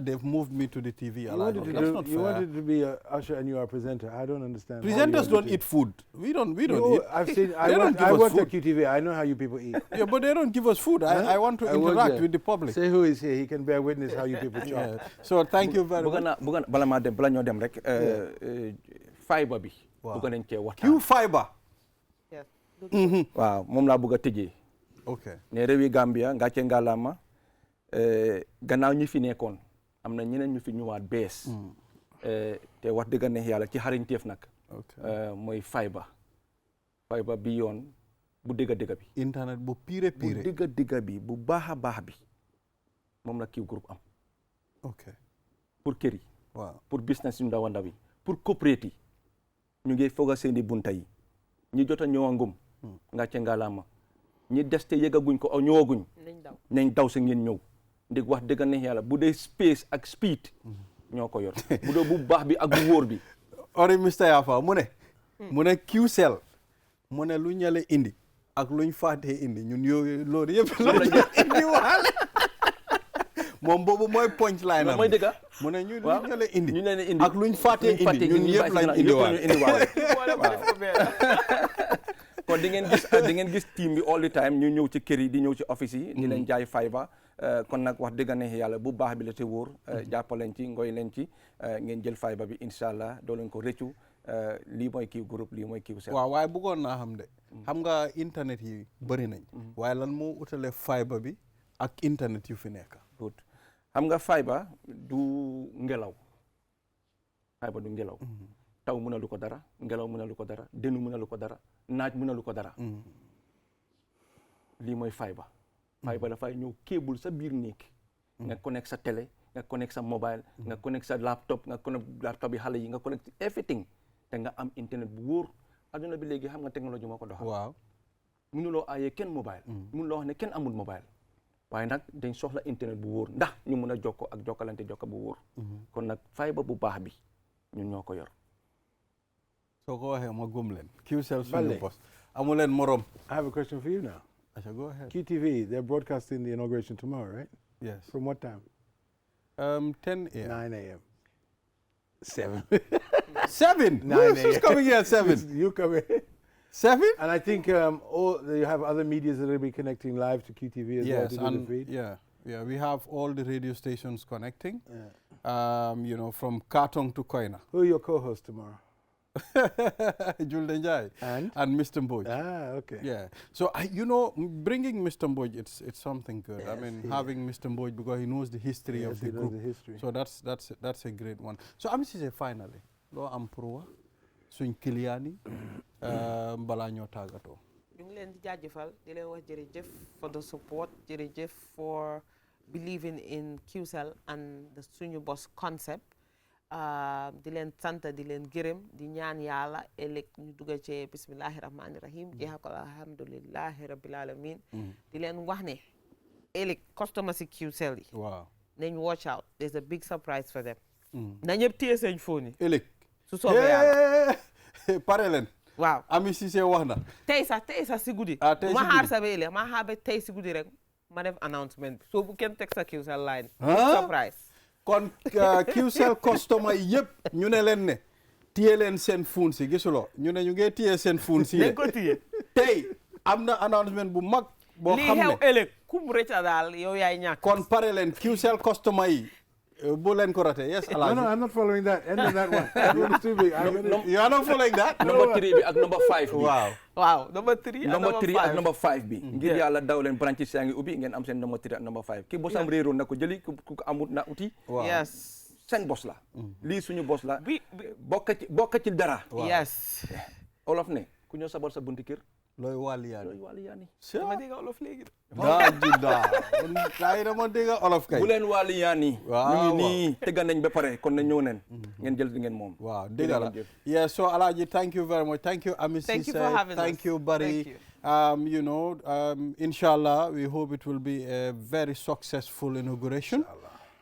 they've moved me to the TV. You wanted, That's to, not you fair. wanted to be a usher and you are a presenter. I don't understand. how you Presenters wanted don't to- eat food. We don't You- eat. I've seen. I They don't worked, give I us worked at food. QTV. I know how you people eat. Yeah, but they don't give us food. Huh? I want to I worked interact there. with the public. Say who is here. He can bear witness how you people chop. Yeah. So thank you very much. bala maa dem bala ñoo dem rek fibre bi Wow. bëgg nañ cee Q waxtaan fiber. Yes. waaw moom laa bëgg a tëjee Okay. ne réewi Gambia ngàcce ngàllaama gannaaw ñi fi nekkoon am na ñeneen ñu fi ñëwaat bees te wax dëgg neex yàlla ci xarañteef nag Okay. mooy fibre bi yoon bu dëgg dëgg bi Internet bu pire bu pire. dëgg dëgg bi bu baax a baax bi moom la Q groupe am Okay. pour kër yi Wow. pour business yu ndaw a ndaw yi pour corporate yi ñu ngi foog a seeni bunta yi ñi jot a ñëwangum ngàcce ngàllaama ñi des te yëgaguñ ko aw ñëwaguñ Nañ daw. nañ daw sa ngeen ñëw ndig wax dëgg neex yàlla bu dee space ak speed ñoo ko yor bu dee bu baax bi ak bu wóor bi Ori Mr. Yafa mu ne Qcell mu ne lu ñale indi ak luñ fàttee indi ñun yooyu loolu yëpp la indi waale moom boobu mooy punchline am mooy dëgg mu ne ñu waaw. luñ ñale indi ñu leen indi ak luñ fàttee indi ñun yëpp lañ indi waale kon di ngeen gis team bi all the time ñu ñëw ci kër yi di ñëw ci office yi di leen jaay fibre kon nag wax dëgg neex yàlla bu baax bi la te wóor jàppaleen ci ngoy leen ci ngeen jël fibre bi incha allah doo leen ko rëccu lii mooy Q groupe lii mooy Qcell waaw waaye bëggoon naa xam de xam nga internet yi bëri nañ waaye lan moo utale fibre bi ak internet yu fi nekk good xam nga fibre du ngelaw fibre du ngelaw taw mënalu ko dara ngelaw mënalu ko dara denu mënalu ko dara naaj mënalu ko dara lii mooy fibre fibre dafay ñëw câble sa biir néeg nga connect sa télé nga connect sa mobile nga connect sa laptop nga connect laptop yi xale yi nga connect everything te nga am internet bu wóor adduna bi léegi xam nga technologie moo ko doxal waaw mënuloo aayee kenn mobile mënuloo wax ne kenn amul mobile waaye nag dañ soxla internet bu wóor ndax ñu mun a jokko ak jokkalante jokka bu wóor kon nag fibre bu baax bi ñun ñoo ko yor soo ko waxee ma gëm leen Qcell Bale. suñu bos amu leen morom I have a question for you now. Asha, go ahead. QTV, they're broadcasting the inauguration tomorrow, right? Yes. From what time? 10 a.m. 9 a.m. 7. 7? 9 Who's coming here at 7? You come in. 7? And I think you have other medias that will be connecting live to QTV as well Yes, to do the and feed. yeah, we have all the radio stations connecting, Yeah. from Katong to Koina. Who are your co-hosts tomorrow? Julden Jai And? Mr. Mboj. Okay. Yeah. So, bringing Mr. Mboj, it's something good. I Yes, mean, he having Mr. Mboj because he knows the history Yes, of the he knows group. the history. So that's a great one. So I'm say finally, lo am proa suñ kiliani bala ñoo tagato. ñu ngi leen di jaajëfal di leen wax jërëjëf for the support jërëjëf for believing in Qcell and the suñu boss concept di leen sant di leen gërëm di ñaan yàlla ëllëg ñu dugg ci bismillahi rahmani rahim jeexal ko alhamdulillahi rabbil alamin di leen wax ne ëllëg customer si Qcell yi Wow. nañ watch out there's a big surprise for them na ñëpp téye seen phone yi Elek. su soobee yàlla Pare leen. waaw Ami Cissé wax na. tey sax si guddi Ah, tey si ma xaar guddi. sa ba ëllëg ma xaar ba tey si guddi rek ma def announcement bi so bu kenn teg sa Qcell line Huh? surprise Kon Qcell customer yëpp ñu ne leen ne téye leen seen phone si gisuloo ñu ne ñu ngi téye seen phone si dañ ko téye tey am na announcement bu mag boo lii xam xew ne ëllëg ku mu rëcca daal yow yaay ñàkk kon pare leen Qcell customer yi bu leen ko rate yes No, Alhaji. I'm not following that. End of that one. That one is too big. You are not following that? number 3 bi ak number 5 bi Waaw. waaw number 3 number 3 ak 5 number 5 bi ngir yàlla daw leen branches yaa ngi ubbi ngeen am seen number 3 ak number 5 ki bosam réeroon na ko jëli ku ko amut na uti Waaw. yes seen bos la lii suñu bos la bi bokk ci dara yes olof ne ku ñëw sabal sa bunti kër looy wàlli yaa looy wàlli yaani dama dégg olof léegi daa jiddaa tay dama dégg olof kay bu leen wàlli yaani Waaw, ñu ngi nii tegga nañ ba pare kon na ñëw neen ngeen jël di ngeen moom waaw dégg la yeah so Alhaji thank you very much thank you Ami Thank you Cissé for having thank us. you Barry Thank you. inshallah we hope it will be a very successful inauguration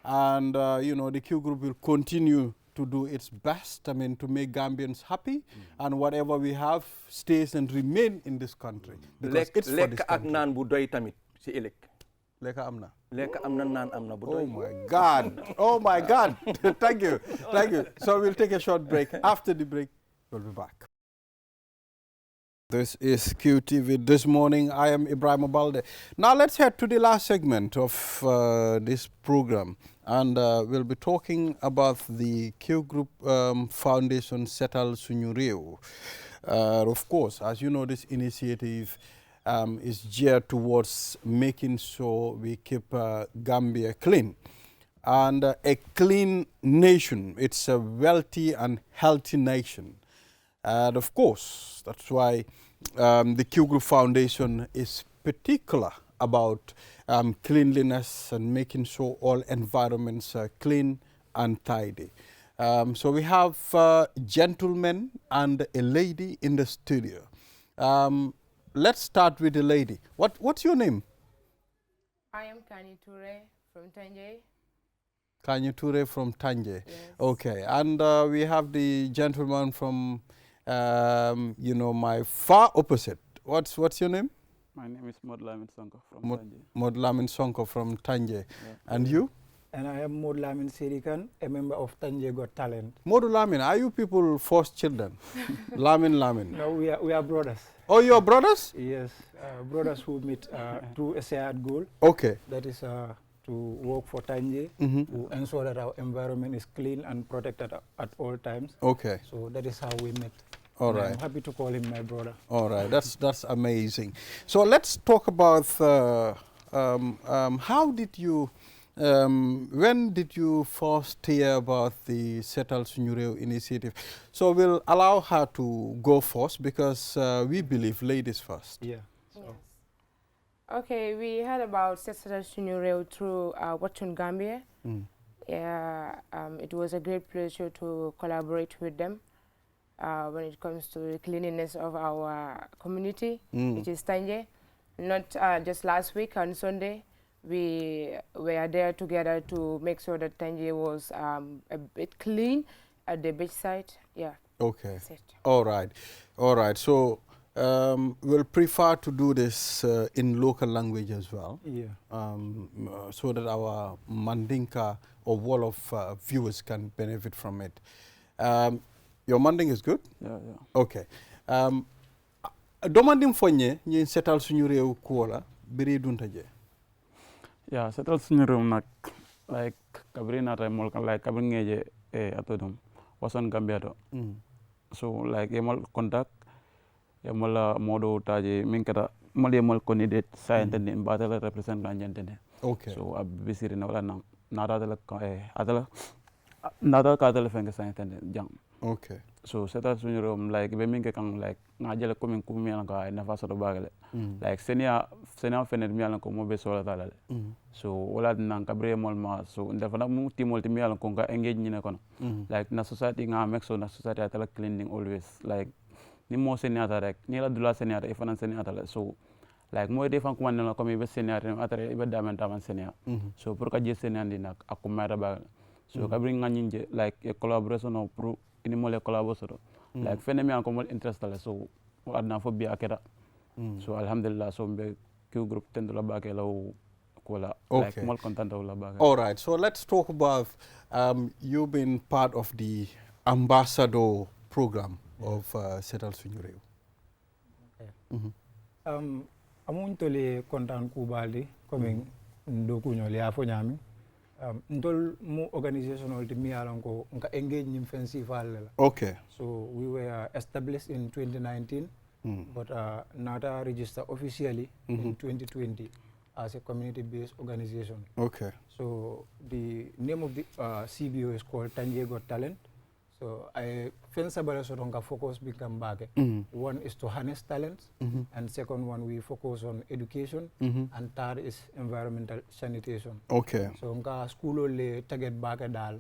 and the Q group will continue to do its best, I mean, to make Gambians happy, and whatever we have stays and remain in this country. Because it's for this ak country. naan bu doy tamit si ëllëg. Leka amna. Lekk am na naan am na bu Oh doy. my God. Oh my God. Thank you. Thank you. So we'll take a short break. After the break, we'll be back. This is QTV This Morning. I am Ibrahim Abalde. Now let's head to the last segment of this program. And we'll be talking about the Q Group Foundation Setal Suñu Réew. Of course, as you know, this initiative is geared towards making sure we keep Gambia clean. And a clean nation, it's a wealthy and healthy nation. And of course, that's why the Q Group Foundation is particular about cleanliness and making sure all environments are clean and tidy. So we have a gentleman and a lady in the studio. Let's start with the lady. What's your name? I am Kani Toure from Tanje. Kanye Toure from Tanje. Yes. Okay, and we have the gentleman from, you know, my far opposite. What's your name? My name is Mod Lamin Sonko from Tanje. Mod Lamin Sonko from Tanje. And you? And I am Mod Lamin Sirikan, a member of Tanje Got Talent. Mod Lamin, are you people first children? Lamin. No, we are brothers. Oh, you are brothers? Yes, brothers who meet through a shared goal. Okay. That is to work for Tanje, to ensure that our environment is clean and protected at all times. Okay. So that is how we met. All And right. I'm happy to call him my brother. All right, that's amazing. So let's talk about how did you, when did you first hear about the Setal Suñu Réew initiative? So we'll allow her to go first because we believe ladies first. Yeah. Yes. Okay, we heard about Setal Suñu Réew through Watching Gambia. Yeah, it was a great pleasure to collaborate with them when it comes to the cleanliness of our community, which is Tanje. Not just last week on Sunday, we were there together to make sure that Tanje was a bit clean at the beach side. Yeah. Okay. That's it. All right. All right. So we'll prefer to do this in local language as well. Yeah. So that our Mandinka or Wolof viewers can benefit from it. Your Manding is good? Yeah. Okay. Domanding fonye ñi setal suñu réew kuola biri dunta je. Yeah, Setal Suñu Réew nak like kabri nata mol kan like kabri ngeje atodum wason Gambia do. So like emol contact emol modo taje minkata mol emol candidate scientist batala represent ganjantene. Okay. So abisiri na wala nang nada adala nada kadala fenga scientist jang. Okay. So Setal Suñu Réew like be minke kan like ngajele komin kumi ala ka na faso do bagale like senia fenet mi ala ko mo be sola talale so wala nan kabre mol ma so ndefa na mu timol mi ala ko ga engage ni ne kono like na society nga make so na society atala cleaning always like ni mo senia ta rek ni la dula senia ta ifana senia ta so like mo defan ko man na ko mi be senia ta atare be damen ta man senia so pour ka je senia ndi nak akuma ta bagale so kabri nganyinje like a collaboration of pro ini mole collaboration like fene mi ko mol interest la so adna fo bi akeda so alhamdulillah so be Q group tendo la bake law kola like Okay. mol content la bake. All right. So let's talk about you being part of the ambassador program of Setal Suñu Réew. Amun tole kontan kubali coming ndoku nyole afo nyami. Ntol mu organisation ol mi alon ko nka engage nim festival la. Okay. So we were established in 2019, but NATA registered officially in 2020 as a community-based organization. Okay. So the name of the CBO is called Tanje Got Talent. So I fensabala sotonga focus become back. One is to harness talents, and second one we focus on education, and third is environmental sanitation. Okay. So nka school le target back dal.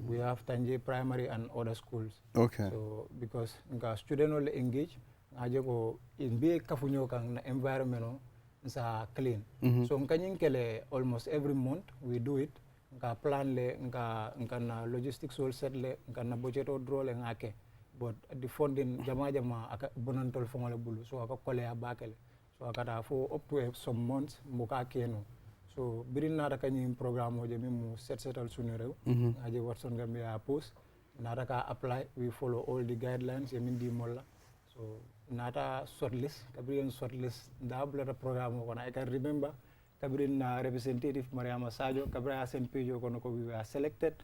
We have Tanje primary and other schools. Okay. So because nka student ole engage, aje ko in be kafunyo kang na environment sa clean. So nka nyinkele almost every month we do it. nka plan le nka na logistics all set le nka na budget o draw le ngake but the funding jama aka bonantol fongole bulu so aka kole ya bakele so aka ta fo up to some months muka keno so birin na ka ni programme o je mi setal sunu rew aje Watson Gambia post nata ka apply we follow all the guidelines yemin di molla so nata shortlist kabrin shortlist da bla programme ko na I can remember kabrin representative Mariama Sadio kabra SNP ko no ko we were selected.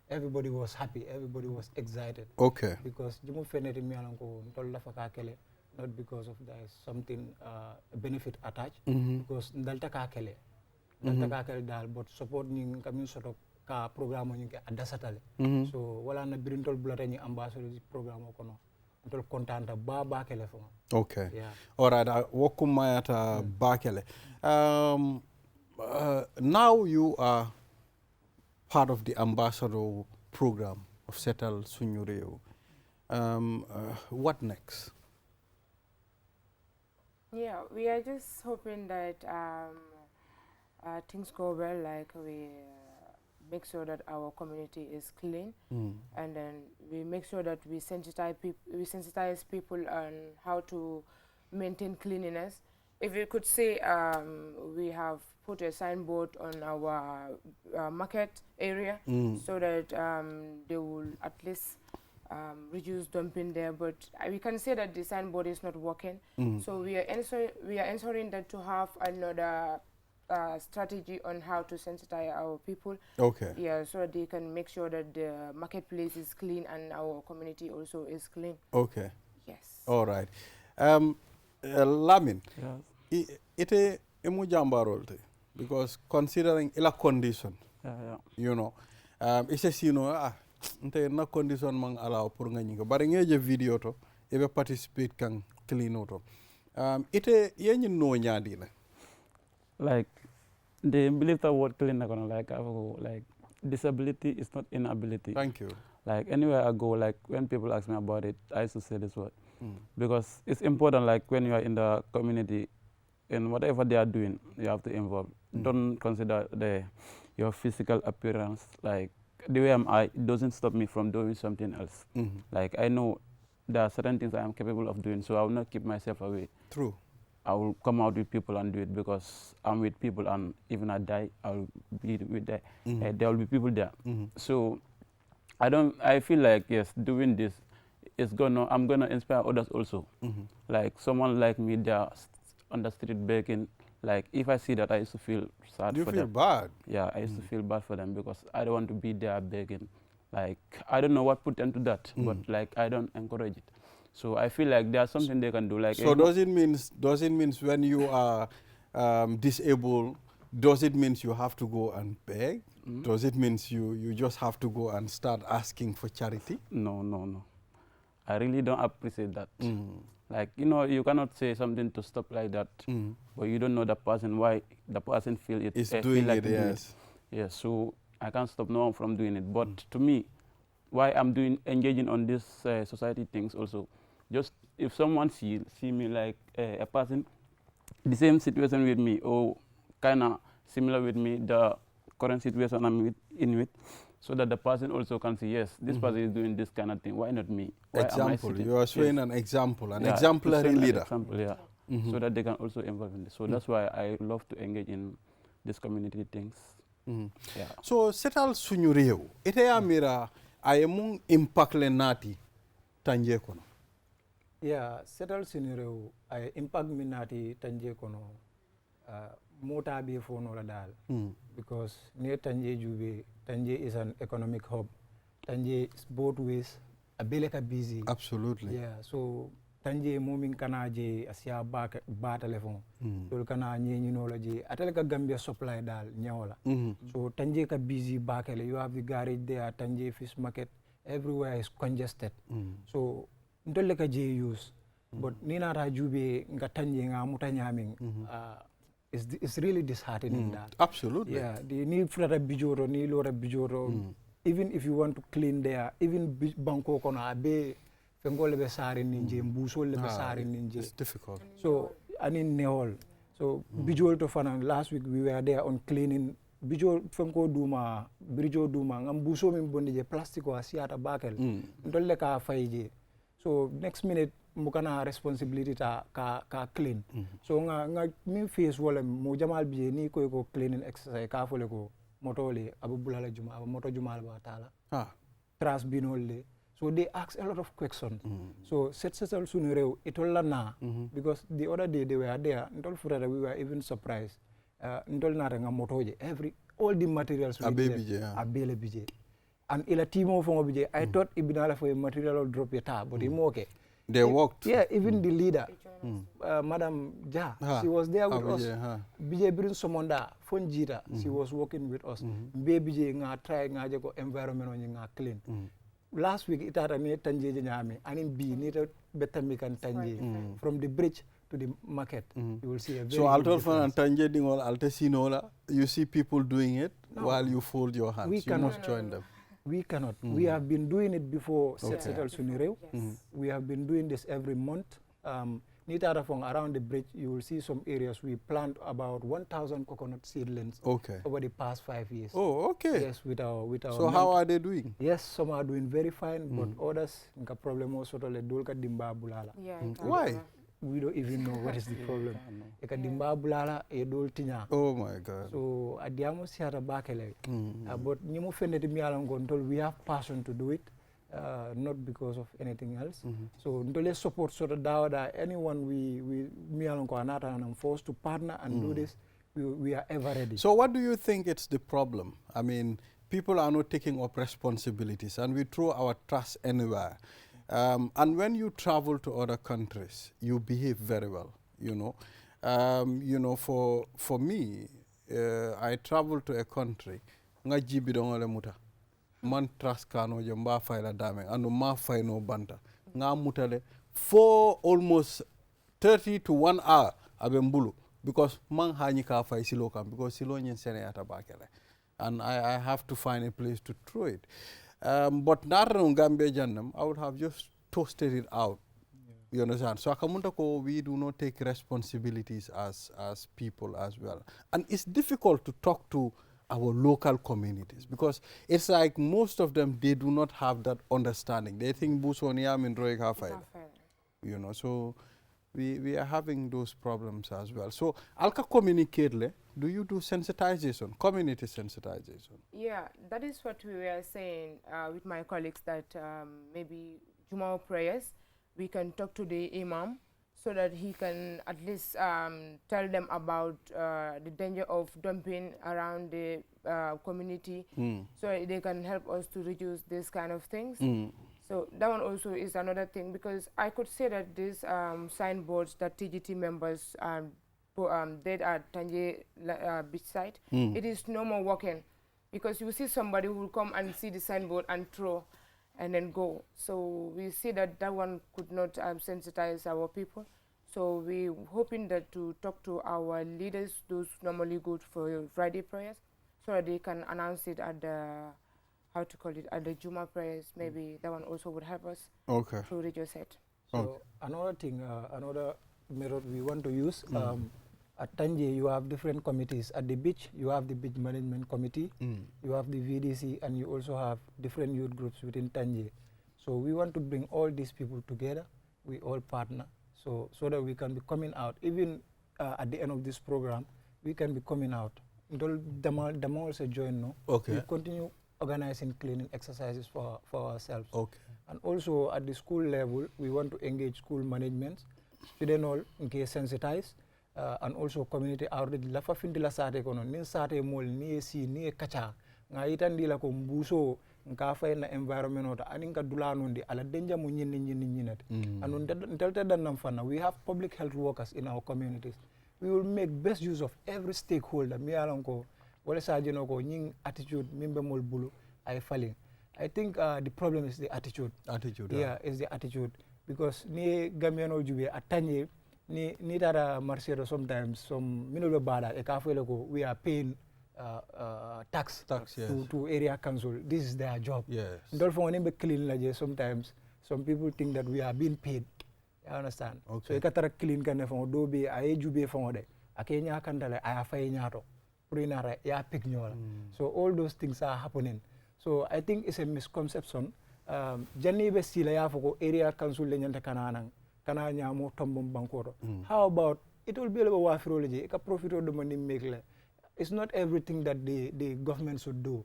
Everybody was happy, everybody was excited. Okay. Because jumu feneti mi alan ko ndolla faka kele not because of there is something benefit attached because ndalta ka kele dal but support ni kamin soto ka programme ni adasatale so wala na birintol bulata ni ambassador programme ko no ntol contenta ba kele fo. Okay. Yeah. All right, wokumayata bakele. Now you are part of the ambassador program of Settle Suñu Réew. What next? Yeah, we are just hoping that things go well, like we make sure that our community is clean, and then we make sure that we sensitize people on how to maintain cleanliness. If you could say we have put a signboard on our market area so that they will at least reduce dumping there, but we can say that the signboard is not working. So we are ensuring that to have another strategy on how to sensitize our people. Okay. Yeah, so that they can make sure that the marketplace is clean and our community also is clean. Okay. Yes. All right. Lamin, Yes. ite emu jambarolte because considering ila condition, you know, it says, you know, nte na condition mang allow pour nga nyinga bari ngeje video to ebe participate kan clean auto. Ite yenyi no nyadi na. Like they believe the word clean like disability is not inability. Thank you. Like anywhere I go, like when people ask me about it, I used to say this word because it's important. Like when you are in the community, and whatever they are doing, you have to involve. Don't consider your physical appearance. Like the way it doesn't stop me from doing something else. Like I know there are certain things I am capable of doing, so I will not keep myself away. True. I will come out with people and do it because I'm with people, and even I die, I will be with there. There will be people there. So I feel like, yes, doing this I'm gonna inspire others also. Like someone like me there on the street begging, like if I see that, I used to feel sad for them. You feel bad? Yeah, I used to feel bad for them because I don't want to be there begging. Like I don't know what put them to that, but like I don't encourage it. So I feel like there's something they can do. Like so does it mean when you are disabled, does it mean you have to go and beg? Does it mean you just have to go and start asking for charity? No. I really don't appreciate that. Like, you know, you cannot say something to stop like that, but you don't know the person, why the person feel it. Is doing like it, yes. Yes, so I can't stop no one from doing it. But to me, why I'm engaging on this society things also, just if someone see me like a person, the same situation with me, or kind of similar with me, the current situation I'm in with, so that the person also can say, yes, this person is doing this kind of thing. Why not me? Why example. You are showing an example, an exemplary leader. Example, yeah. So that they can also involve in this. So that's why I love to engage in this community things. Yeah. So Settle Suñu Réew, ite ya mira ayemung impact le nati tanje kono. Yeah, Settle Suñu Réew ay impact mi nati tanje kono mota be fono la dal because near Tanje Jube, Tanje is an economic hub. Tanje is both ways a beleka busy. Absolutely. Yeah, so Tanje moving kana je asia ba telephone. So kana nyi no je ateleka Gambia supply dal nyaola. So Tanje ka busy bakele, you have the garage there, Tanje fish market, everywhere is congested. So ndole ka je use but nina ra Jube nga Tanje nga muta nyaming it's really disheartening that. Absolutely. Yeah, the need for a bijoro, ni lora bijoro. Even if you want to clean there, even banko kona abe fengole be sari ninje, mbusol le be sari ninje. It's difficult. So I mean neol. So bijol to fana last week we were there on cleaning bijo fenko duma brijo duma ngam buso min bondi je plastico asiata bakel ndolle ka fayje so next minute mukana responsibility ta ka clean so nga min face wala mo jamal bije ni ko cleaning exercise ka fole ko motole abubulala juma moto juma ba tala trans binolle. So they ask a lot of questions. So set sunu rew itolla na because the other day they were there. Ntol furada we were even surprised. Ntol na nga motoje all the materials we abele bije. And ila timo fongo bije. I thought ibinala for a material drop yeta, but imoke. They walked. Yeah, even the leader, Madam Ja, she was there with us. Bije bring somonda fonjita. She was working with us. Bije nga try nga jako environment nga clean. Last week itata ni tanje nyame anin bi ni betami kan tanje from the bridge to the market you will see a very so altol fan tanje dingol alta sinola you see people doing it while you fold your hands you must join them. We cannot. We have been doing it before Setsetal Sunireu. We have been doing this every month. Around the bridge, you will see some areas we plant about 1,000 coconut seedlings over the past 5 years. Oh, okay. Yes, with our So how are they doing? Yes, some are doing very fine, but others, nka problem also le dolka dimba bulala. Why? We don't even know what is the problem. Eka dimba bulala e dol tinya. Oh my God. So adiamo siara bakele. But nyimu fendeti mialang gontol, we have passion to do it. Not because of anything else. So ndole support sort of that anyone we me along Anata and I'm forced to partner and do this, we are ever ready. So what do you think it's the problem? I mean, people are not taking up responsibilities and we throw our trust anywhere. And when you travel to other countries, you behave very well, you know. For me, I travel to a country, nga jibidongole muta. Man trust kano je mba fayla dame anu ma fayno banta nga mutale for almost 30 to 1 hour abe mbulu because man hani ka fay silo kam because silo nyen sene ata bakele and I have to find a place to throw it but narano Gambia jannam I would have just toasted it out. You understand? So akamunta we do not take responsibilities as people as well, and it's difficult to talk to our local communities because it's like most of them, they do not have that understanding. They think Busonia Mindroik Hafaida. You know, so we are having those problems as well. So Alka communicate le, do you do sensitization, community sensitization? Yeah, that is what we were saying with my colleagues that maybe Jumao prayers, we can talk to the Imam so that he can at least tell them about the danger of dumping around the community, so they can help us to reduce this kind of things. So that one also is another thing, because I could say that these signboards that TGT members did at Tanje beach side, it is no more working, because you see somebody who will come and see the signboard and throw and then go. So we see that that one could not sensitize our people. So we're hoping that to talk to our leaders, those normally go for Friday prayers, so that they can announce it at the, how to call it, at the Juma prayers. Maybe that one also would help us to reduce it. So another thing, another method we want to use, at Tanje you have different committees. At the beach you have the beach management committee, you have the VDC, and you also have different youth groups within Tanje. So we want to bring all these people together, we all partner, so that we can be coming out, even at the end of this program, we can be coming out. Dama also join, no? We continue organizing cleaning exercises for ourselves. And also at the school level, we want to engage school management, students all get sensitized, and also community outreach. Lafa findi la sate kono, ni sate mol, ni si, ni kacha, nga itandi la ko mbuso, nka fay na environment ota aninka dulano ndi ala danger mu nyinni and untelta dan fana, we have public health workers in our communities. We will make best use of every stakeholder. Mi alanko wala sajino ko nying attitude mimbe mol bulu ay falling. I think the problem is the attitude. Yeah, is the attitude, because ni Gambiano jube atanye ni dara marcero sometimes some minolo bada e ka fele ko we are paying tax yes. to area council. This is their job. Yes. Clean sometimes some people think that we are being paid. You understand? So ikatara clean kan fon do be ay jube fon de akenya kan dale ay fay nyato prinara ya pick nyola. So all those things are happening. So I think it's a misconception. Janni be sila ya foko area council le nyanta kana nyamo tombom bankoro. How about it will be a little wafirology, a profit of the money make. It's not everything that the government should do.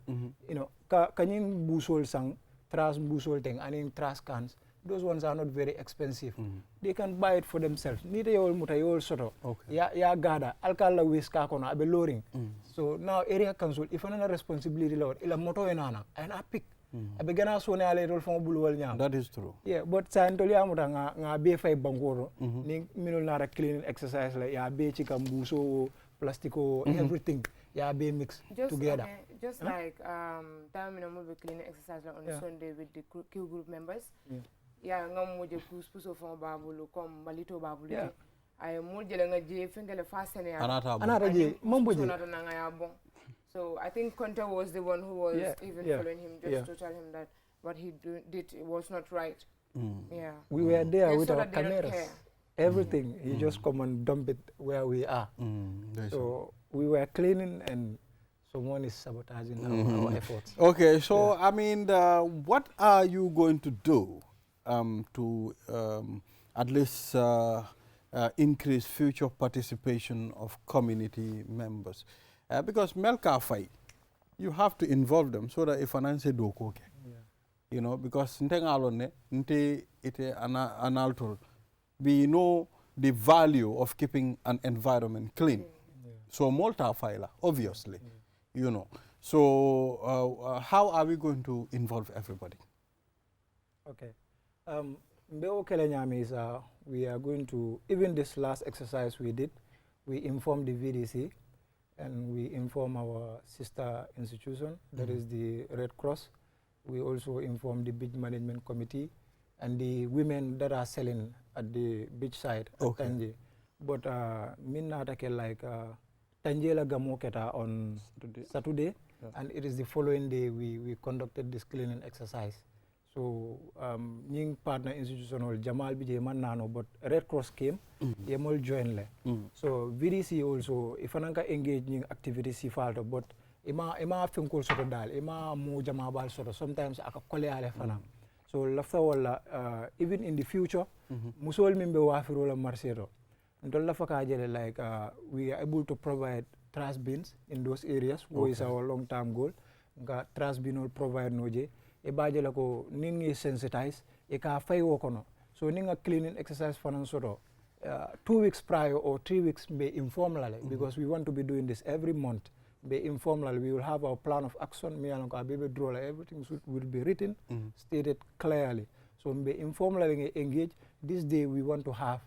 You know, kanyang busol sang, trash busol thing, and trash cans, those ones are not very expensive. They can buy it for themselves. Nita yol muta yol soto. Ya gada, alkala wiska kono, abe loring. So now area council, if another responsibility load, ila moto enana, and I pick. Abe gana so ne ale rol fon buluwal nyam. That is true. Yeah, but sa antoli amuta nga be fay bangoro, ni minul nara cleaning exercise la ya be chika mbuso, plastico, everything. Yeah, be mixed together. Okay, just like time in a movie cleaning exercise on Sunday with the Q group members. Yeah, ngam moje puso fon babulu kom malito babulu. Yeah. Ay moje la nga je fengele fasene ya. Anata je mamboje. So I think Conte was the one who was even following him just to tell him that what he did was not right. Yeah. We were there with our cameras. Everything, he just come and dump it where we are. So we were cleaning and someone is sabotaging our efforts. Okay, so I mean, what are you going to do to at least increase future participation of community members? Because Melka Fai, you have to involve them so that if an answer do okay, you know, because we know the value of keeping an environment clean. So Malta Fila, obviously, you know. So how are we going to involve everybody? Okay. Is we are going to, even this last exercise we did, we informed the VDC and we inform our sister institution, that is the Red Cross. We also inform the beach management committee and the women that are selling at the beach side at Tanje. But minna take like Tanje la gamo keta on Saturday and it is the following day we conducted this cleaning exercise. So nying partner institutional Jamal bije man nano, but Red Cross came, yemol join le. So VDC also if ananka engage in activities si falto, but ima finkol soto dal, ima mo jama bal soto, sometimes aka kole ale fana. So lafta wala even in the future, musol mimbe wafiro la marsero. Ntol lafa ka jele like we are able to provide trash bins in those areas, which is our long-term goal. Nga trash bin will provide noje. E baje la ko ningi sensitize e ka fay wokono. So ninga cleaning exercise fanan soto 2 weeks prior or 3 weeks be informal because we want to be doing this every month. Be informal, we will have our plan of action. Me along baby draw everything will be written, stated clearly. So be informal engage. This day we want to have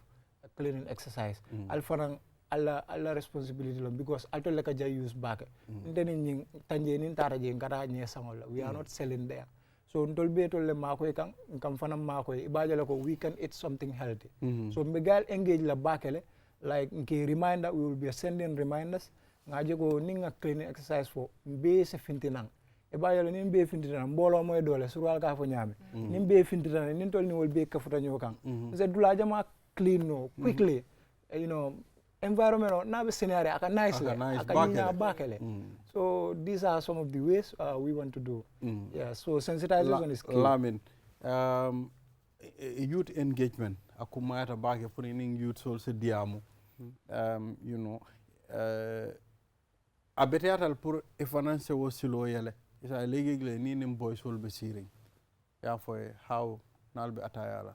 a cleaning exercise. Alfanang alla responsibility because alto leka ja use back. Ndeni tanje nin taraje ngara nye sangola. We are not selling there. So ntolbe tolle makoy kan kam fanam makoy ibaje la ko we can eat something healthy. So mbegal engage la bakele like nke reminder, we will be sending reminders. Ngaje ko ninga cleaning exercise for be se fintinang e bayalo nin be fintinang mbolo moy dole surwal ka fo nyame nin be fintinang nin tol ni wol be ka futa nyokan ze dula jama clean no quickly you know environment na be scenario aka nice aka nya bakele. So these are some of the ways we want to do. Yeah, so sensitization is key. Lamin youth engagement akumata bake pour ning youth also diamu you know abeteatal pour e finance wo silo yele isa legigle ni nim boy sol be siring ya foy how nalbe atayala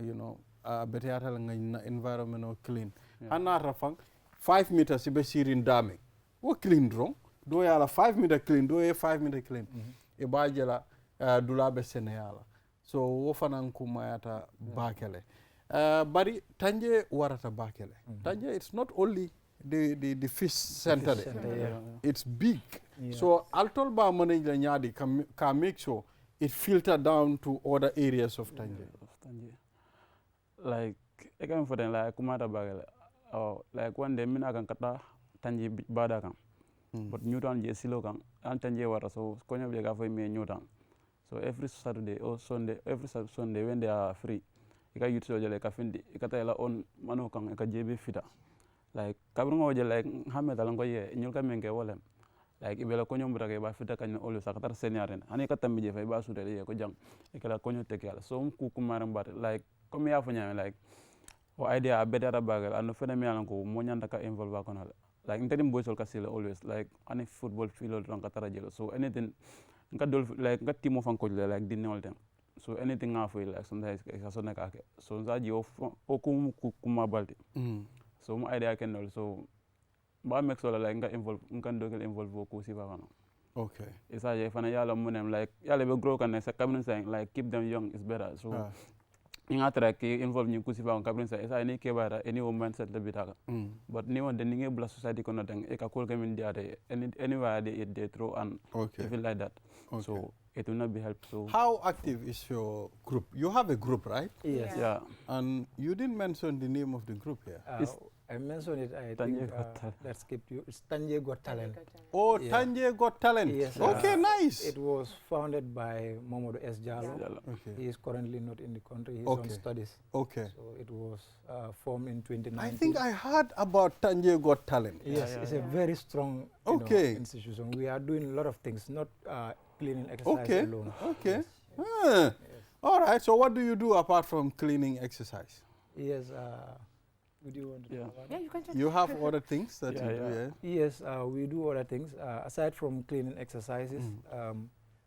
you know abeteatal nga environment o clean anata fang 5 meters be sirin dame wo clean wrong do yala 5 meter clean do e 5 meter clean e bajela dula be seneyala so wo fanan ko mayata bakele bari tanje warata bakele tanje it's not only the fish center, it's big. So altol ba manage la nyadi can make sure it filter down to other areas of Tanje. Like again for them like kumata bagale or like one day mina kan kata Tanje bada kan but Newton je silo kan an Tanje wara so konya be ga fo me Newton. So every Saturday or Sunday, every Sunday when they are free, ika youth jole ka findi ika tayla on mano kan ika jebe fita. like kabring oje like hamme talan ko ye nyul ka menge wolem like ibela ko nyom brake ba fita kan always akatar senior ani ka tambi je fay ba sude ye ko jang e kala ko nyote kala so ku kumaram bat like comme ya fo nyame like o idea a better bagal and fene mi alan ko mo nyanda ka involve ko na like interim boys ka sila always like any football field ron ka tarajelo so anything nka dol like nka timo fan ko like dinol dem so anything nga fo like sometimes ka so naka ke so zaji o kuma balti so mo idea ken also ba make so like nka involve nka dogel involve ko si ba no okay isa je fana yalla munem like yalla be grow kan sa community saying like keep them young is better so inga tra ki involve ni kusi ba community say isa ni ke bara any woman set the bitaka but ni won de ni nge bla society kono dang e ka kol gamin dia de anywhere they throw and feel like that so it will not be help so how active is your group? You have a group, right? Yes. Yeah. And you didn't mention the name of the group here. I mentioned it, I think that skipped you. It's Tanje Got Talent. Oh, Tanje Got Talent. Yes. Okay, nice. It was founded by Momodo S. Jallo. Okay. He is currently not in the country. He's on studies. Okay. So it was formed in 2019. I think I heard about Tanje Got Talent. Yes, it's a very strong institution. We are doing a lot of things, not cleaning exercise alone. Okay. Yes. All right. So what do you do apart from cleaning exercise? Yes. Would you want to talk about Yeah, you can. You have other things that you do, yeah? Yes, we do other things. Aside from cleaning exercises,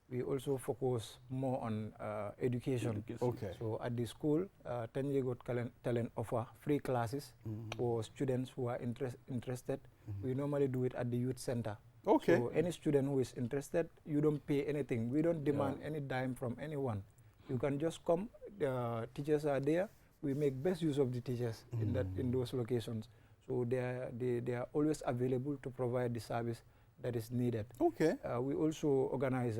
we also focus more on education. Okay. So at the school, Tanje Got Talent offer free classes for students who are interested. We normally do it at the youth center. Okay. So any student who is interested, you don't pay anything. We don't demand any dime from anyone. You can just come. The teachers are there. We make best use of the teachers in those locations. So they are always available to provide the service that is needed. Okay. We also organize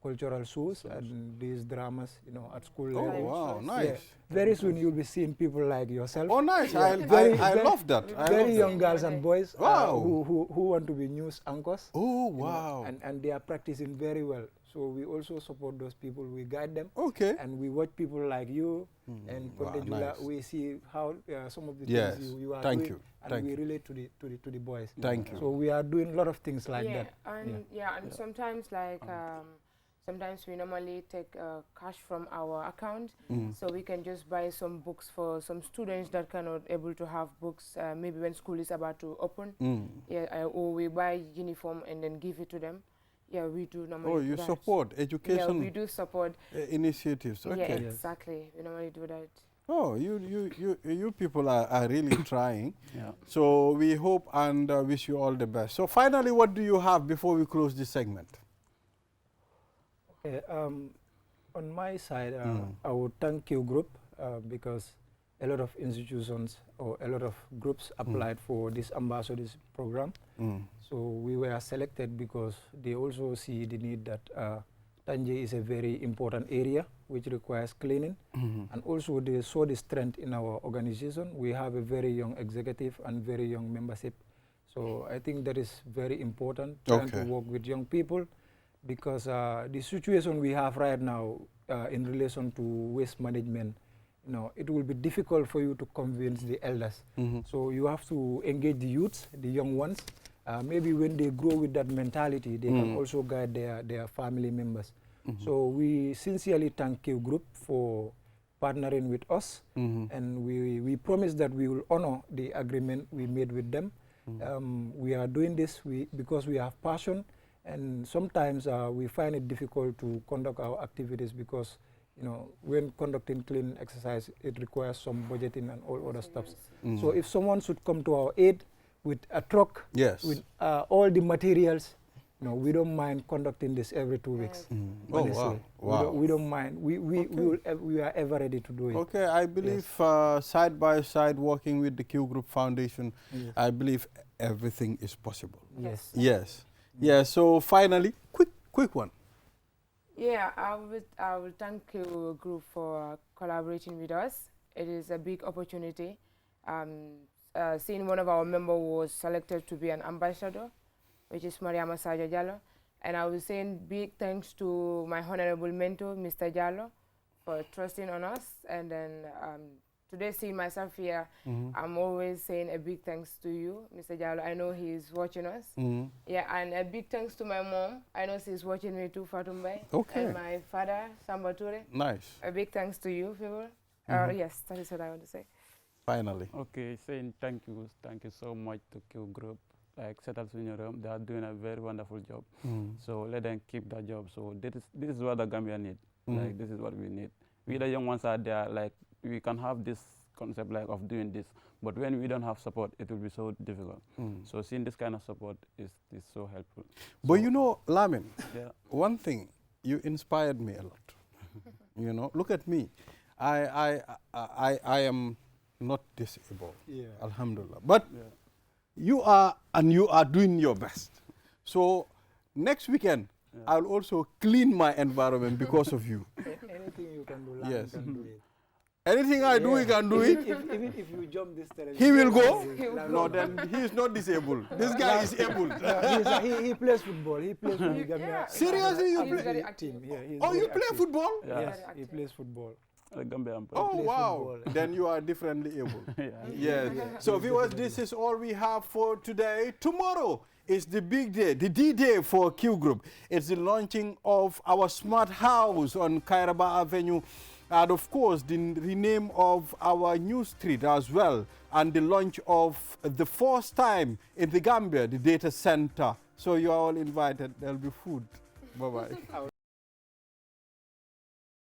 cultural shows and these dramas, at school level. Oh, wow, nice. Yeah. Very soon you'll be seeing people like yourself. Oh, nice. Yeah. I love that. Very young girls and boys wow. who want to be news anchors. Oh, wow. And they are practicing very well. So we also support those people. We guide them. Okay. And we watch people like you and Ponte Jula. Nice. We see how some of the things you are doing. And we relate to the boys. Thank you. So we are doing a lot of things like that. And sometimes like sometimes we normally take cash from our account, so we can just buy some books for some students that cannot able to have books. Maybe when school is about to open, or we buy uniform and then give it to them. Yeah, we do normally. Oh, you support education. Yeah, we do support initiatives. Okay. Yeah, exactly. We normally do that. Oh, you people are really trying. Yeah. So we hope and wish you all the best. So finally, what do you have before we close this segment? Okay, on my side, I would thank you group because a lot of institutions or a lot of groups applied for this ambassadors program. So we were selected because they also see the need that Tanje is a very important area which requires cleaning, and also they saw the strength in our organization. We have a very young executive and very young membership. So I think that is very important, trying to work with young people, because the situation we have right now in relation to waste management, it will be difficult for you to convince the elders. So you have to engage the youths, the young ones. Maybe when they grow with that mentality, they can also guide their family members. So we sincerely thank you group for partnering with us, and we promise that we will honor the agreement we made with them. We are doing this because we have passion, and sometimes we find it difficult to conduct our activities because when conducting clean exercise, it requires some budgeting and all other stuff. So if someone should come to our aid with a truck, with all the materials, we don't mind conducting this every 2 weeks. Oh, wow. Wow. We don't mind. We are ever ready to do it. Okay, I believe side by side working with the Q Group Foundation, I believe everything is possible. Yes. Yes. Yeah, so finally, quick one. Yeah, I will thank you group for collaborating with us. It is a big opportunity. Seeing one of our members was selected to be an ambassador, which is Mariama Sadio Jallo. And I was saying big thanks to my honorable mentor, Mr. Jallo, for trusting on us. And then today seeing myself here, I'm always saying a big thanks to you, Mr. Jallow. I know he's watching us. Yeah, and a big thanks to my mom. I know she's watching me too, Fatumbai. Okay. And my father, Samba Toure. Nice. A big thanks to you, people. Yes, that is what I want to say. Finally. Okay, saying thank you so much to Q Group. Like Settle Suñu Réew, they are doing a very wonderful job. So let them keep that job. So this is what the Gambia need. Like this is what we need. We the young ones are there. Like we can have this concept like of doing this, but when we don't have support, it will be so difficult. So seeing this kind of support is so helpful. But you know, Lamin, Yeah. one thing, you inspired me a lot. You know, look at me. I am not disabled. Yeah. Alhamdulillah. But you are, and you are doing your best. So next weekend, I'll also clean my environment because of you. Anything you can do, Lamin Yes. can do it. Anything I do, he can do it. Even if you jump this terrain, He will go? Lamin- No, then he is not disabled. This guy is able. he plays football. He plays for the Gambia. Seriously, you He's play? very active. Team. Yeah, he's Oh, very you play active. football? Yes, Very he active. plays football. The Gambia Oh, plays wow. football. Then you are differently able. Yeah. Yes. So viewers, this is all we have for today. Tomorrow is the big day, the D-Day for Q Group. It's the launching of our smart house on Kairaba Avenue. And of course, the rename of our new street as well. And the launch of the first time in the Gambia, the data center. So you are all invited. There'll be food. Bye-bye.